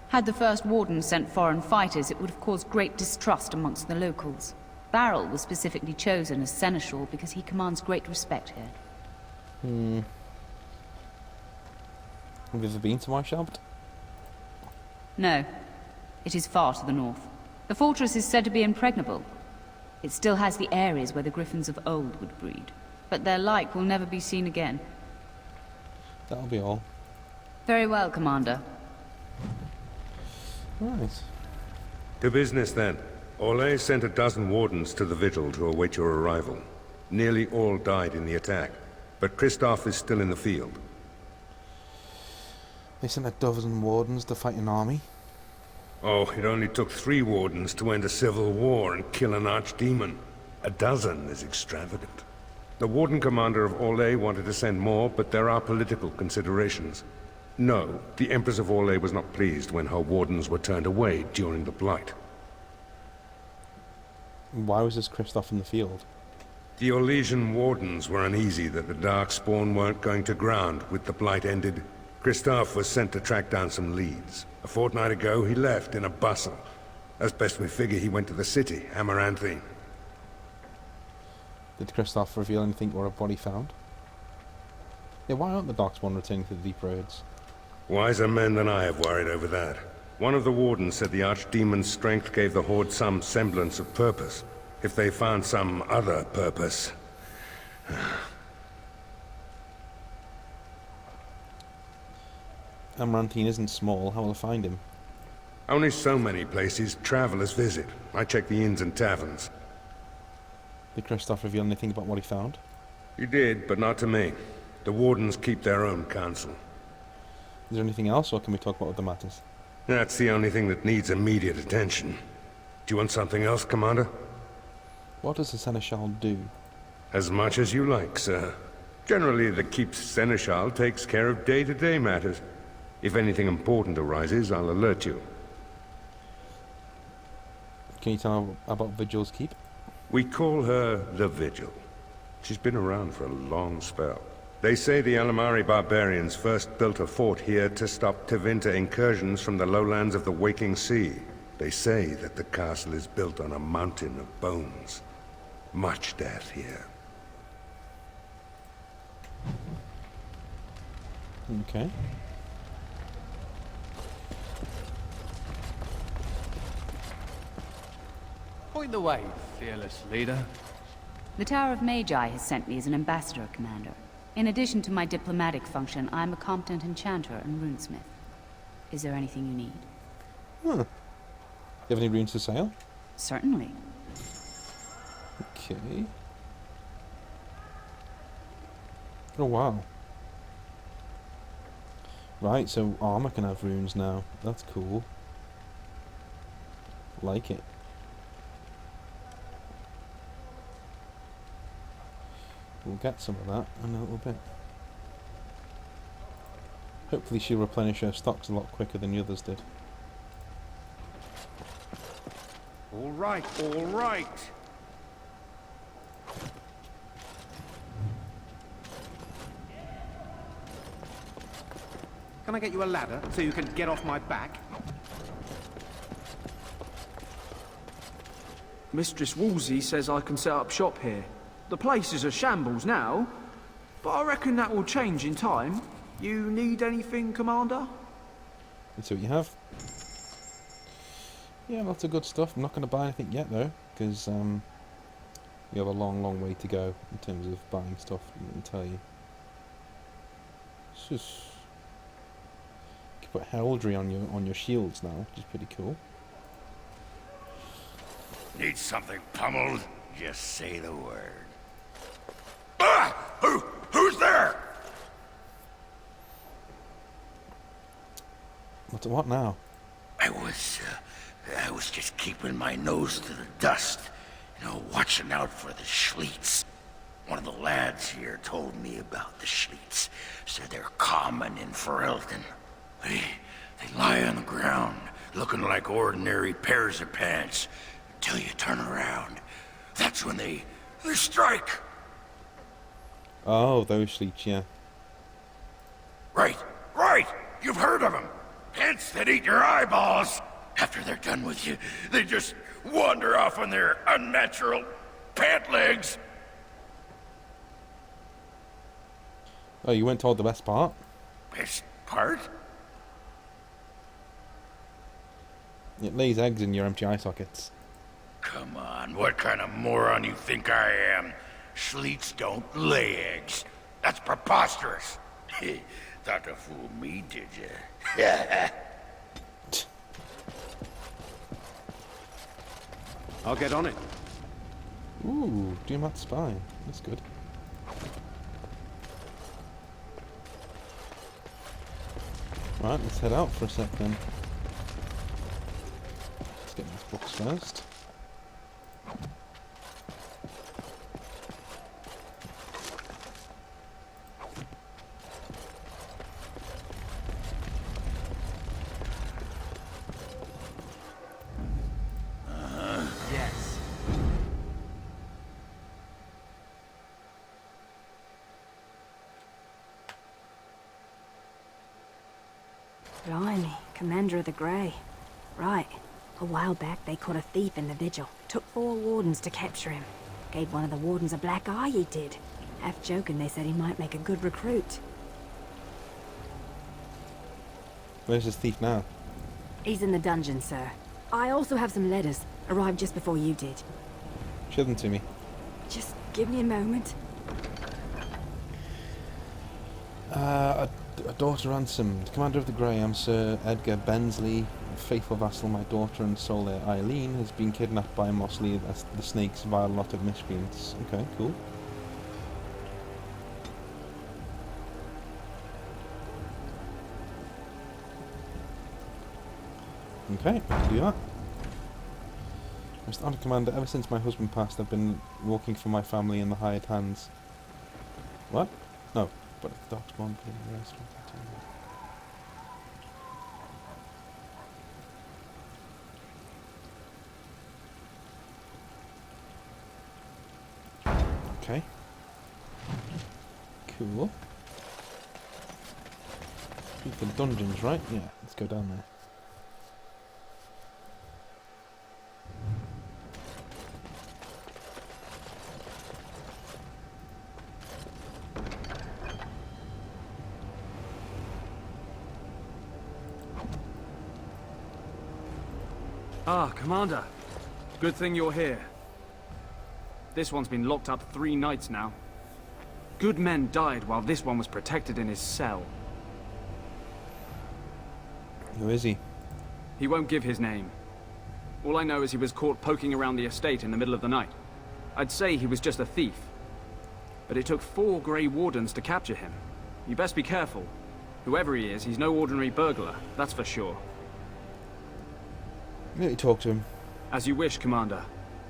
Had the first warden sent foreign fighters, it would have caused great distrust amongst the locals. Barrel was specifically chosen as seneschal because he commands great respect here. Have you ever been to Weishaupt? No. It is far to the north. The fortress is said to be impregnable. It still has the areas where the griffins of old would breed. But their like will never be seen again. That'll be all. Very well, Commander. Right. To business then. Orlais sent a dozen wardens to the Vigil to await your arrival. Nearly all died in the attack, but Kristoff is still in the field. They sent a dozen wardens to fight an army. Oh, it only took 3 wardens to end a civil war and kill an archdemon. A dozen is extravagant. The Warden Commander of Orlais wanted to send more, but there are political considerations. No, the Empress of Orlais was not pleased when her wardens were turned away during the Blight. Why was this Kristoff in the field? The Orlesian wardens were uneasy that the Darkspawn weren't going to ground with the Blight ended. Kristoff was sent to track down some leads. A fortnight ago, he left in a bustle. As best we figure, he went to the city, Amaranthine. Did Kristoff reveal anything or what he found? Yeah, why aren't the Darkspawn returning to the Deep Roads? Wiser men than I have worried over that. One of the wardens said the archdemon's strength gave the Horde some semblance of purpose. If they found some other purpose... Amaranthine isn't small. How will I find him? Only so many places travelers visit. I check the inns and taverns. Did Kristoff reveal anything about what he found? He did, but not to me. The wardens keep their own counsel. Is there anything else, or can we talk about other matters? That's the only thing that needs immediate attention. Do you want something else, Commander? What does the Seneschal do? As much as you like, sir. Generally, the Keep's Seneschal takes care of day-to-day matters. If anything important arises, I'll alert you. Can you tell about Vigil's keep? We call her the Vigil. She's been around for a long spell. They say the Alamari barbarians first built a fort here to stop Tevinter incursions from the lowlands of the Waking Sea. They say that the castle is built on a mountain of bones. Much death here. Okay. Point the way, fearless leader. The Tower of Magi has sent me as an ambassador, Commander. In addition to my diplomatic function, I am a competent enchanter and runesmith. Is there anything you need? Huh. You have any runes to sale? Certainly. Okay. Oh wow. Right, so armor can have runes now. That's cool. Like it. We'll get some of that in a little bit. Hopefully she'll replenish her stocks a lot quicker than the others did. All right, all right. Can I get you a ladder so you can get off my back? Mistress Wolsey says I can set up shop here. The place is a shambles now, but I reckon that will change in time. You need anything, Commander? Let's see what you have. Yeah, lots of good stuff. I'm not going to buy anything yet though, because we have a long, long way to go in terms of buying stuff, I can tell you. It's just... You can put heraldry on your shields now, which is pretty cool. Need something pummeled? Just say the word. Ah! Who's there? What now? I was just keeping my nose to the dust. You know, watching out for the Schliets. One of the lads here told me about the Schliets. Said they're common in Ferelden. They lie on the ground, looking like ordinary pairs of pants. Until you turn around. That's when they strike. Oh, those Schliets, yeah. Right. You've heard of them. Ants that eat your eyeballs. After they're done with you, they just wander off on their unnatural pant legs. Oh, you weren't told the best part? Best part? It lays eggs in your empty eye sockets. Come on, what kind of moron you think I am? Schliets don't lay eggs. That's preposterous. Thought to fool me, did you? I'll get on it. Ooh, do not spy. That's good. Right, let's head out for a sec then. Let's get these books first. Yes. Blimey, Commander of the Grey. Right. A while back they caught a thief in the Vigil. Took 4 wardens to capture him. Gave one of the wardens a black eye, he did. Half joking, they said he might make a good recruit. Where's this thief now? He's in the dungeon, sir. I also have some letters. Arrived just before you did. Show them to me. Just give me a moment. A daughter ransomed. Commander of the Grey, I'm Sir Edgar Bensley. A faithful vassal, my daughter and soul heir Eileen has been kidnapped by Mosley, the snake's vile lot of miscreants. Okay, cool. Okay, I can do that. Mr. Honor Commander, ever since my husband passed, I've been working for my family in the hired hands. What? No, but if the darkspawn put in the rest. Okay. Cool. For the dungeons, right? Yeah, let's go down there. Ah, Commander. Good thing you're here. This one's been locked up 3 nights now. Good men died while this one was protected in his cell. Who is he? He won't give his name. All I know is he was caught poking around the estate in the middle of the night. I'd say he was just a thief. But it took 4 Grey Wardens to capture him. You best be careful. Whoever he is, he's no ordinary burglar, that's for sure. Let me talk to him. As you wish, Commander.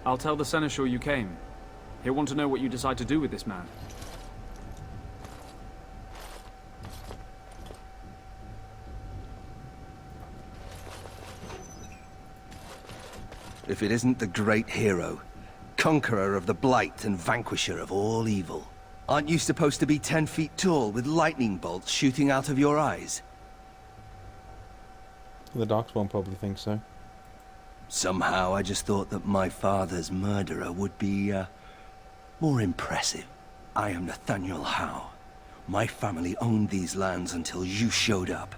I'll tell the Seneschal you came. He'll want to know what you decide to do with this man. If it isn't the great hero, conqueror of the Blight and vanquisher of all evil. Aren't you supposed to be 10 feet tall with lightning bolts shooting out of your eyes? The Darkspawn probably thinks so. Somehow I just thought that my father's murderer would be, more impressive. I am Nathaniel Howe. My family owned these lands until you showed up.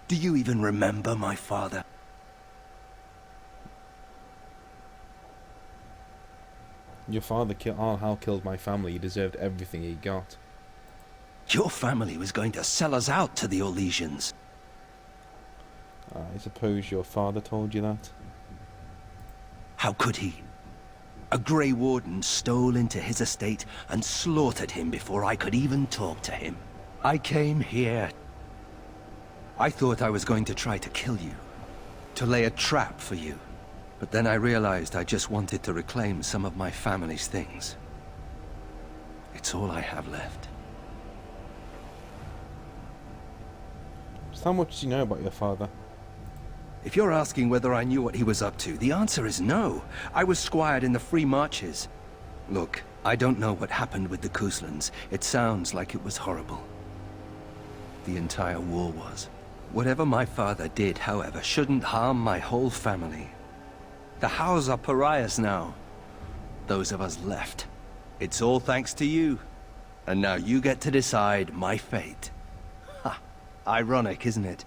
Do you even remember my father? Your father, Al Hal, killed my family. He deserved everything he got. Your family was going to sell us out to the Orlesians. I suppose your father told you that? How could he? A Grey Warden stole into his estate and slaughtered him before I could even talk to him. I came here. I thought I was going to try to kill you, to lay a trap for you. But then I realized I just wanted to reclaim some of my family's things. It's all I have left. Just how much do you know about your father? If you're asking whether I knew what he was up to, the answer is no. I was squired in the Free Marches. Look, I don't know what happened with the Kuslans. It sounds like it was horrible. The entire war was. Whatever my father did, however, shouldn't harm my whole family. The Hows are pariahs now. Those of us left. It's all thanks to you. And now you get to decide my fate. Ha! Ironic, isn't it?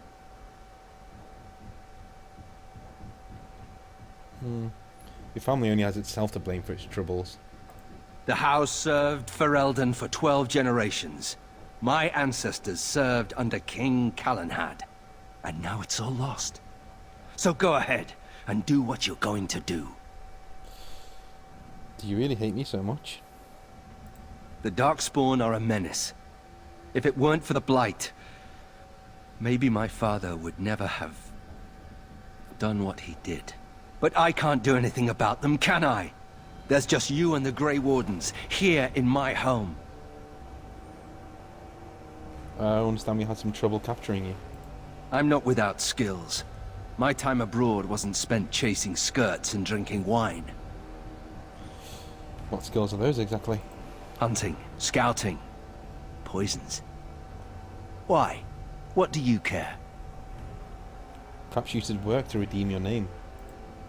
Your family only has itself to blame for its troubles. The house served Ferelden for 12 generations. My ancestors served under King Calenhad. And now it's all lost. So go ahead and do what you're going to do. Do you really hate me so much? The Darkspawn are a menace. If it weren't for the Blight, maybe my father would never have done what he did. But I can't do anything about them, can I? There's just you and the Grey Wardens, here in my home. I understand we had some trouble capturing you. I'm not without skills. My time abroad wasn't spent chasing skirts and drinking wine. What skills are those exactly? Hunting, scouting, poisons. Why? What do you care? Perhaps you should work to redeem your name.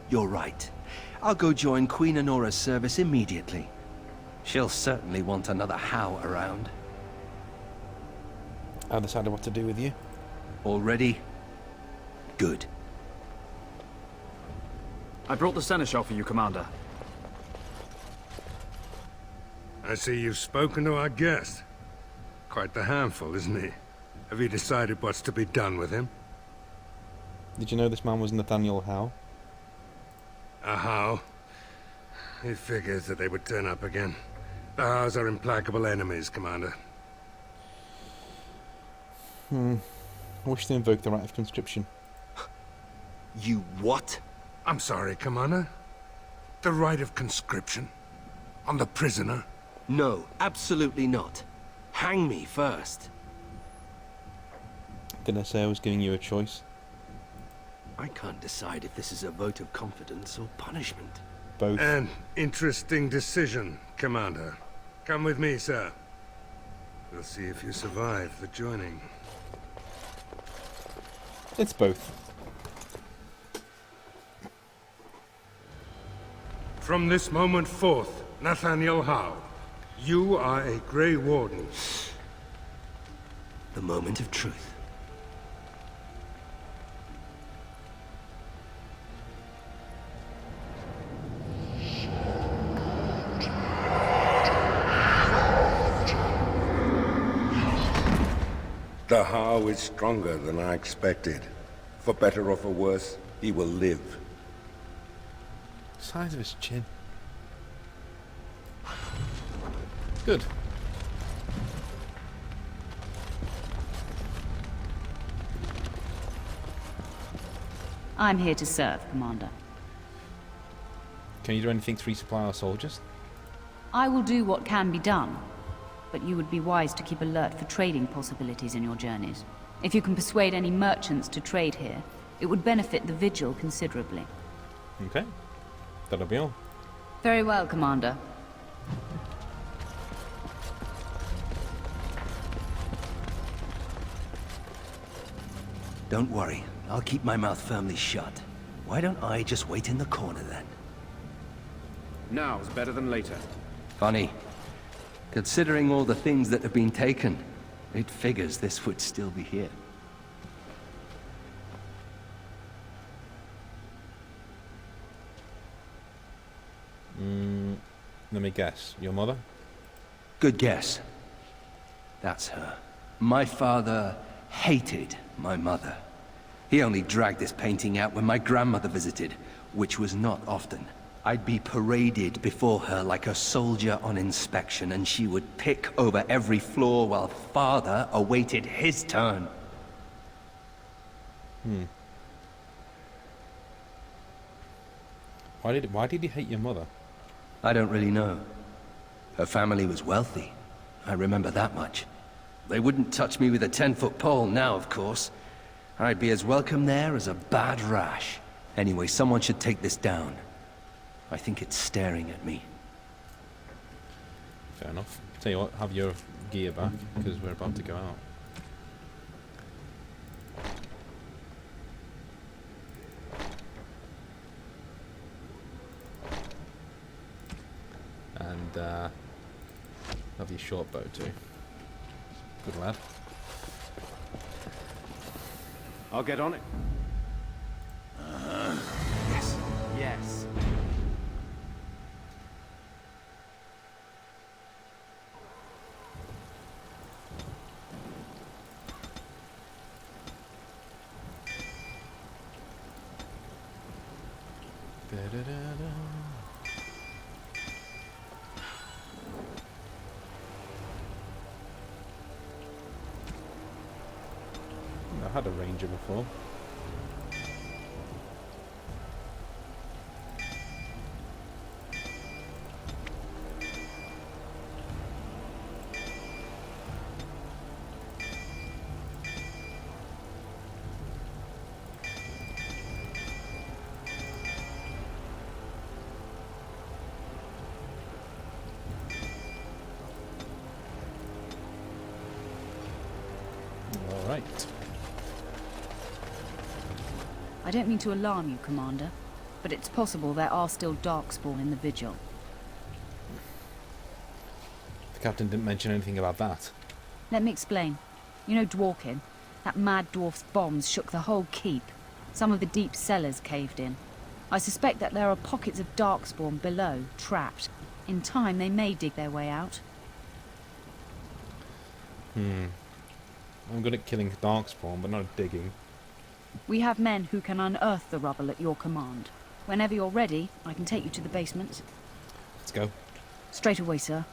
You're right. I'll go join Queen Honora's service immediately. She'll certainly want another How around. I've decided what to do with you. Already? Good. I brought the seneschal for you, Commander. I see you've spoken to our guest. Quite the handful, isn't he? Have you decided what's to be done with him? Did you know this man was Nathaniel Howe? A How? It figures that they would turn up again. The Hows are implacable enemies, Commander. I wish to invoke the right of conscription. You what? I'm sorry, Commander. The right of conscription? On the prisoner? No, absolutely not. Hang me first. Did I say I was giving you a choice? I can't decide if this is a vote of confidence or punishment. Both. An interesting decision, Commander. Come with me, sir. We'll see if you survive the joining. It's both. From this moment forth, Nathaniel Howe, you are a Grey Warden. The moment of truth. The How is stronger than I expected. For better or for worse, he will live. Size of his chin. Good. I'm here to serve, Commander. Can you do anything to resupply our soldiers? I will do what can be done, but you would be wise to keep alert for trading possibilities in your journeys. If you can persuade any merchants to trade here, it would benefit the Vigil considerably. Okay. That'll be all. Very well, Commander. Don't worry, I'll keep my mouth firmly shut. Why don't I just wait in the corner then? Now's better than later. Funny. Considering all the things that have been taken, it figures this would still be here. Let me guess. Your mother? Good guess. That's her. My father hated my mother. He only dragged this painting out when my grandmother visited, which was not often. I'd be paraded before her like a soldier on inspection, and she would pick over every flaw while father awaited his turn. Why did he hate your mother? I don't really know. Her family was wealthy. I remember that much. They wouldn't touch me with a 10-foot pole now, of course. I'd be as welcome there as a bad rash. Anyway, someone should take this down. I think it's staring at me. Fair enough. Tell you what, have your gear back, because we're about to go out. And have your short bow too. Good lad. I'll get on it. Yes. Yes. I had a ranger before. All right. I don't mean to alarm you, Commander, but it's possible there are still Darkspawn in the Vigil. The captain didn't mention anything about that. Let me explain. You know Dworkin? That mad dwarf's bombs shook the whole keep. Some of the deep cellars caved in. I suspect that there are pockets of Darkspawn below, trapped. In time, they may dig their way out. I'm good at killing Darkspawn, but not at digging. We have men who can unearth the rubble at your command. Whenever you're ready, I can take you to the basement. Let's go. Straight away, sir.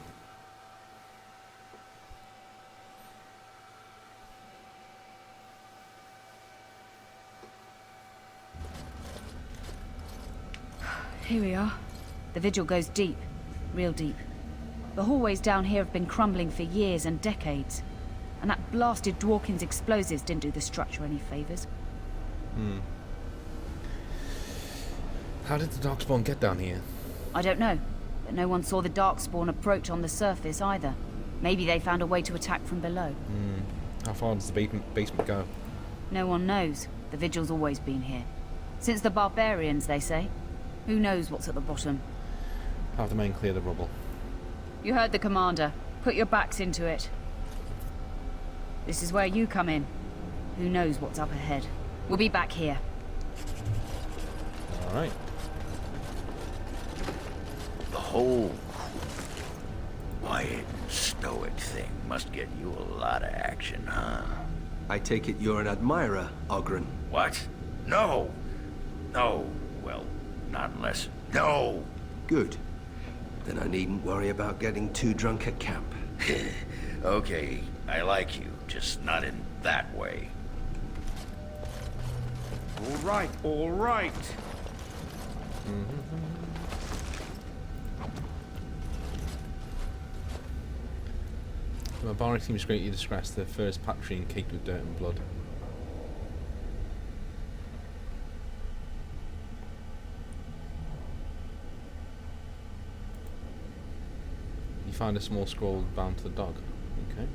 Here we are. The Vigil goes deep. Real deep. The hallways down here have been crumbling for years and decades. And that blasted Dworkin's explosives didn't do the structure any favours. How did the Darkspawn get down here? I don't know, but no one saw the Darkspawn approach on the surface either. Maybe they found a way to attack from below. How far does the basement go? No one knows. The Vigil's always been here. Since the barbarians, they say. Who knows what's at the bottom? Have the men clear the rubble. You heard the commander. Put your backs into it. This is where you come in. Who knows what's up ahead? We'll be back here. All right. The whole quiet and stoic thing must get you a lot of action, huh? I take it you're an admirer, Ogren. What? No. No. Well, not unless... No! Good. Then I needn't worry about getting too drunk at camp. Okay, I like you, just not in that way. All right, all right. The barbarian seems greatly distressed. Their first Patrian caked with dirt and blood. You find a small scroll bound to the dog. Okay.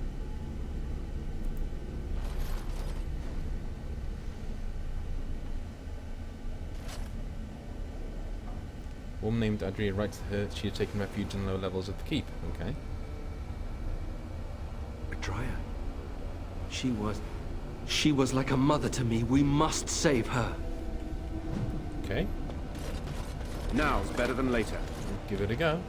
A woman named Adria writes to her that she had taken refuge in the lower levels of the keep. Okay. Adria? She was like a mother to me. We must save her. Okay. Now's better than later. Give it a go.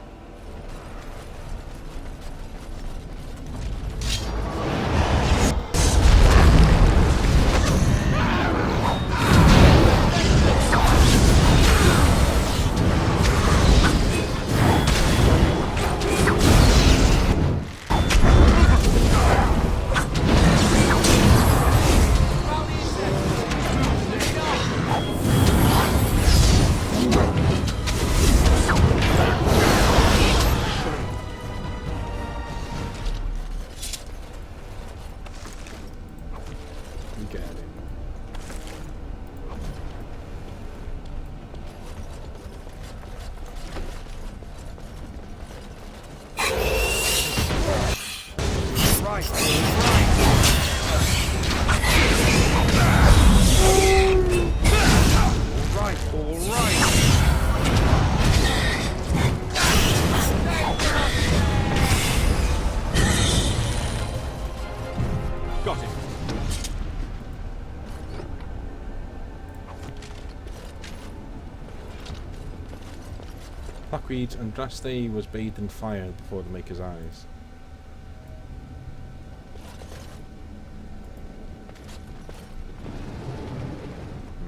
Plaque reads, Andraste was bathed in fire before the Maker's eyes.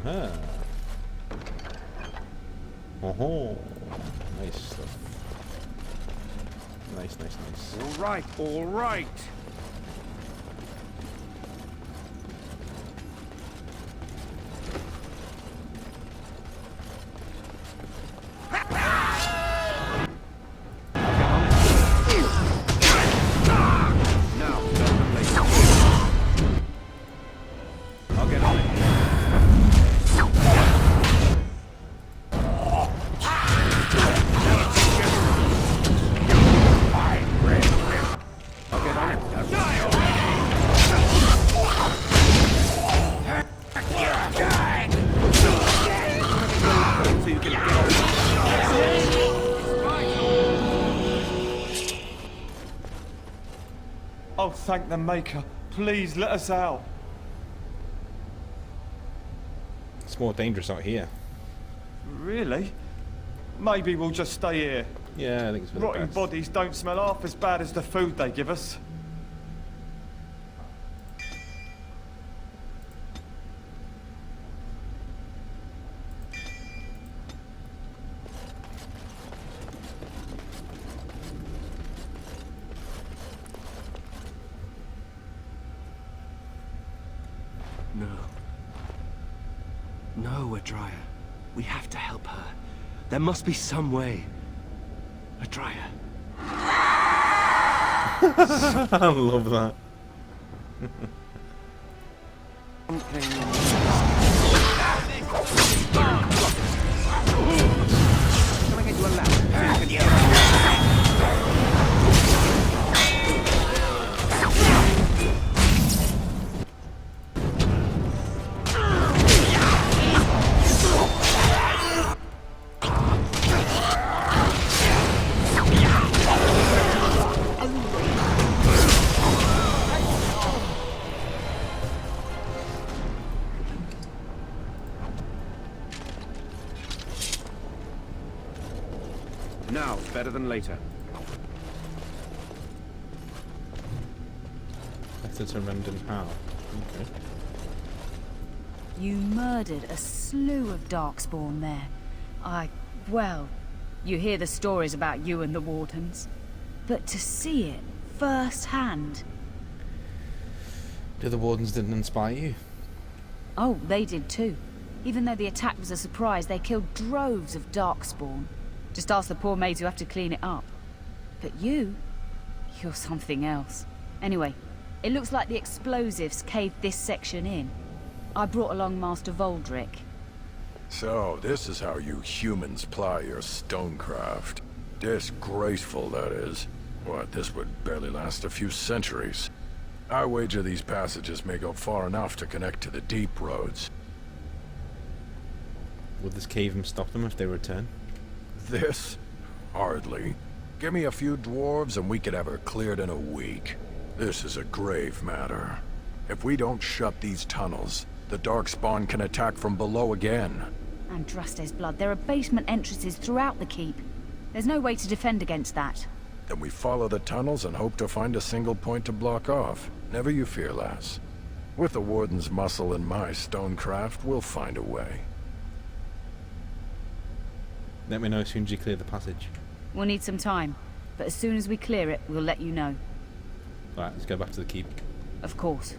Aha. Oh, nice stuff. Nice, nice, nice. All right, all right. Oh, thank the Maker. Please let us out. It's more dangerous out here. Really? Maybe we'll just stay here. Yeah, I think it's for the Rotting best. bodies don't smell half as bad as the food they give us. No. No, Adria. We have to help her. There must be some way. Adria. I love that. Can I get you a ladder so you can get off? Now, better than later. Better to rend and how. Okay. You murdered a slew of Darkspawn there. Well, you hear the stories about you and the Wardens. But to see it firsthand... Do the Wardens didn't inspire you? Oh, they did too. Even though the attack was a surprise, they killed droves of Darkspawn. Just ask the poor maids who have to clean it up. But you're something else. Anyway, it looks like the explosives caved this section in. I brought along Master Voldrick. So, this is how you humans ply your stonecraft. Disgraceful, that is. What, this would barely last a few centuries. I wager these passages may go far enough to connect to the deep roads. Would this cave stop them if they return? This? Hardly. Give me a few dwarves and we could have her cleared in a week. This is a grave matter. If we don't shut these tunnels, the Darkspawn can attack from below again. Andraste's blood. There are basement entrances throughout the keep. There's no way to defend against that. Then we follow the tunnels and hope to find a single point to block off. Never you fear, lass. With the Warden's muscle and my stonecraft, we'll find a way. Let me know as soon as you clear the passage. We'll need some time, but as soon as we clear it, we'll let you know. Right, let's go back to the keep. Of course.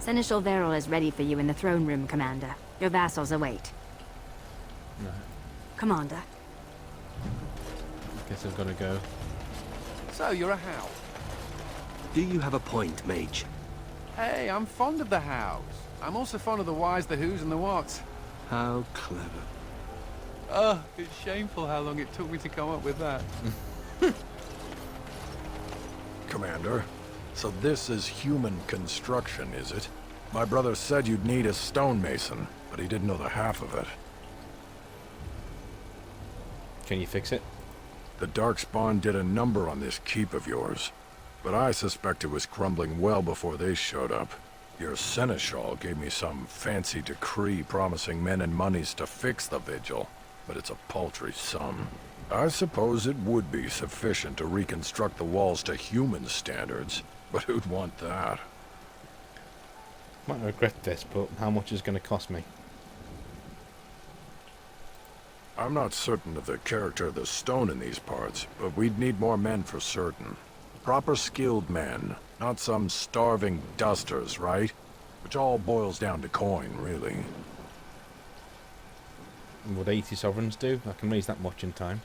Seneschal Veril is ready for you in the throne room, Commander. Your vassals await. Right. Commander. Guess I've got to go. So, you're a Howe? Do you have a point, Mage? Hey, I'm fond of the Hows. I'm also fond of the whys, the whos, and the whats. How clever. Oh, it's shameful how long it took me to come up with that. Commander, so this is human construction, is it? My brother said you'd need a stonemason, but he didn't know the half of it. Can you fix it? The Darkspawn did a number on this keep of yours. but I suspect it was crumbling well before they showed up. Your seneschal gave me some fancy decree promising men and monies to fix the Vigil, but it's a paltry sum. I suppose it would be sufficient to reconstruct the walls to human standards, but who'd want that? Might regret this, but how much is going to cost me? I'm not certain of the character of the stone in these parts, but we'd need more men for certain. Proper skilled men, not some starving dusters, right? Which all boils down to coin, really. Would 80 sovereigns do? I can raise that much in time.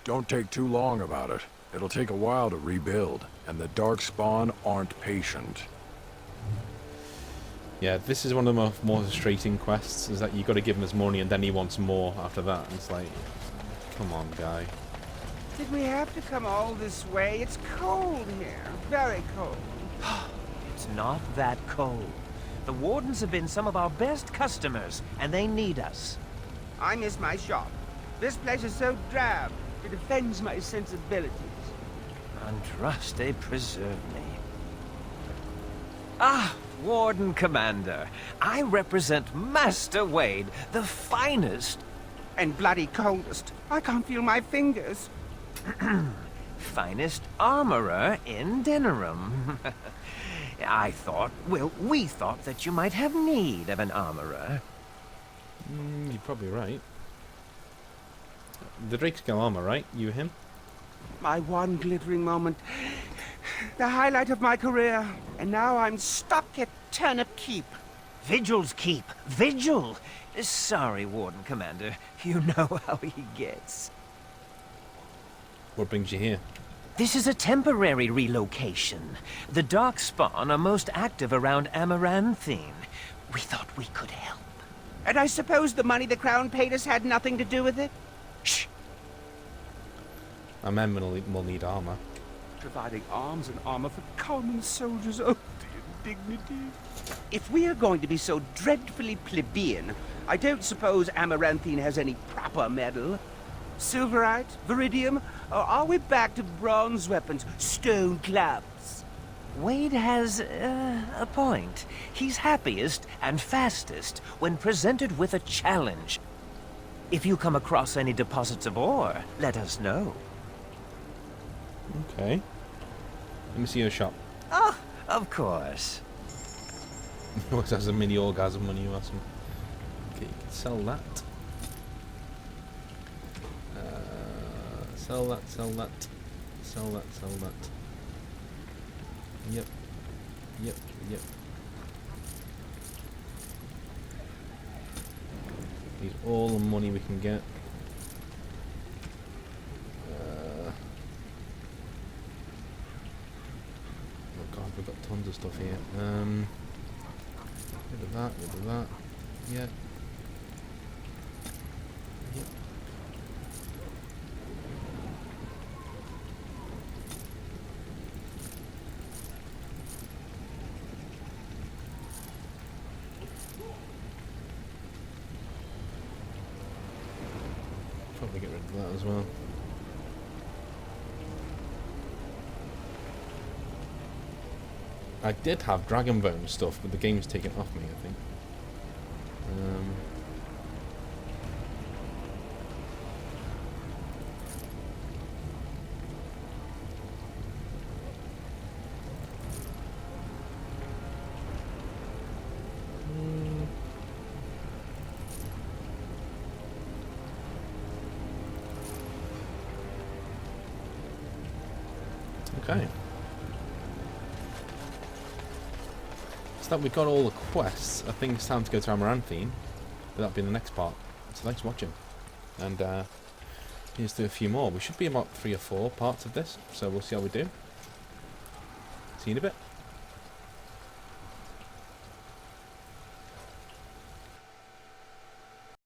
Don't take too long about it. It'll take a while to rebuild, and the Darkspawn aren't patient. Yeah, this is one of the more frustrating quests, is that you got to give him his money and then he wants more after that. And it's like, come on, guy. Did we have to come all this way? It's cold here. Very cold. It's not that cold. The Wardens have been some of our best customers, and they need us. I miss my shop. This place is so drab. It offends my sensibilities. Andraste preserve me. Ah, Warden Commander. I represent Master Wade, the finest... And bloody coldest. I can't feel my fingers. finest armorer in Denerim. I thought, well, we thought that you might have need of an armorer. You're probably right. The Drakescale armor, right? You him? My one glittering moment. The highlight of my career. And now I'm stuck at Turnip Keep. Vigil's Keep. Vigil! Sorry, Warden Commander. You know how he gets. What brings you here? This is a temporary relocation. The Darkspawn are most active around Amaranthine. We thought we could help. And I suppose the money the Crown paid us had nothing to do with it? Shh! Our men will need armor. Providing arms and armor for common soldiers. Oh, the indignity. If we are going to be so dreadfully plebeian, I don't suppose Amaranthine has any proper metal. Silverite? Viridium? Or are we back to bronze weapons? Stone clubs? Wade has a point. He's happiest and fastest when presented with a challenge. If you come across any deposits of ore, let us know. Okay. Let me see your shop. Oh, of course. He always has a mini orgasm when you ask him. Okay, you can sell that. Sell that, sell that. Sell that, sell that. Yep. Yep, yep. Need all the money we can get. Oh god, we've got tons of stuff here. Rid of that, rid of that. Yeah. Yep. Probably get rid of that as well. I did have Dragon Bone stuff, but the game's taken off me, I think. Okay. So that we've got all the quests, I think it's time to go to Amaranthine. That'll be the next part. So thanks for watching. And here's do a few more. We should be about 3 or 4 parts of this, so we'll see how we do. See you in a bit.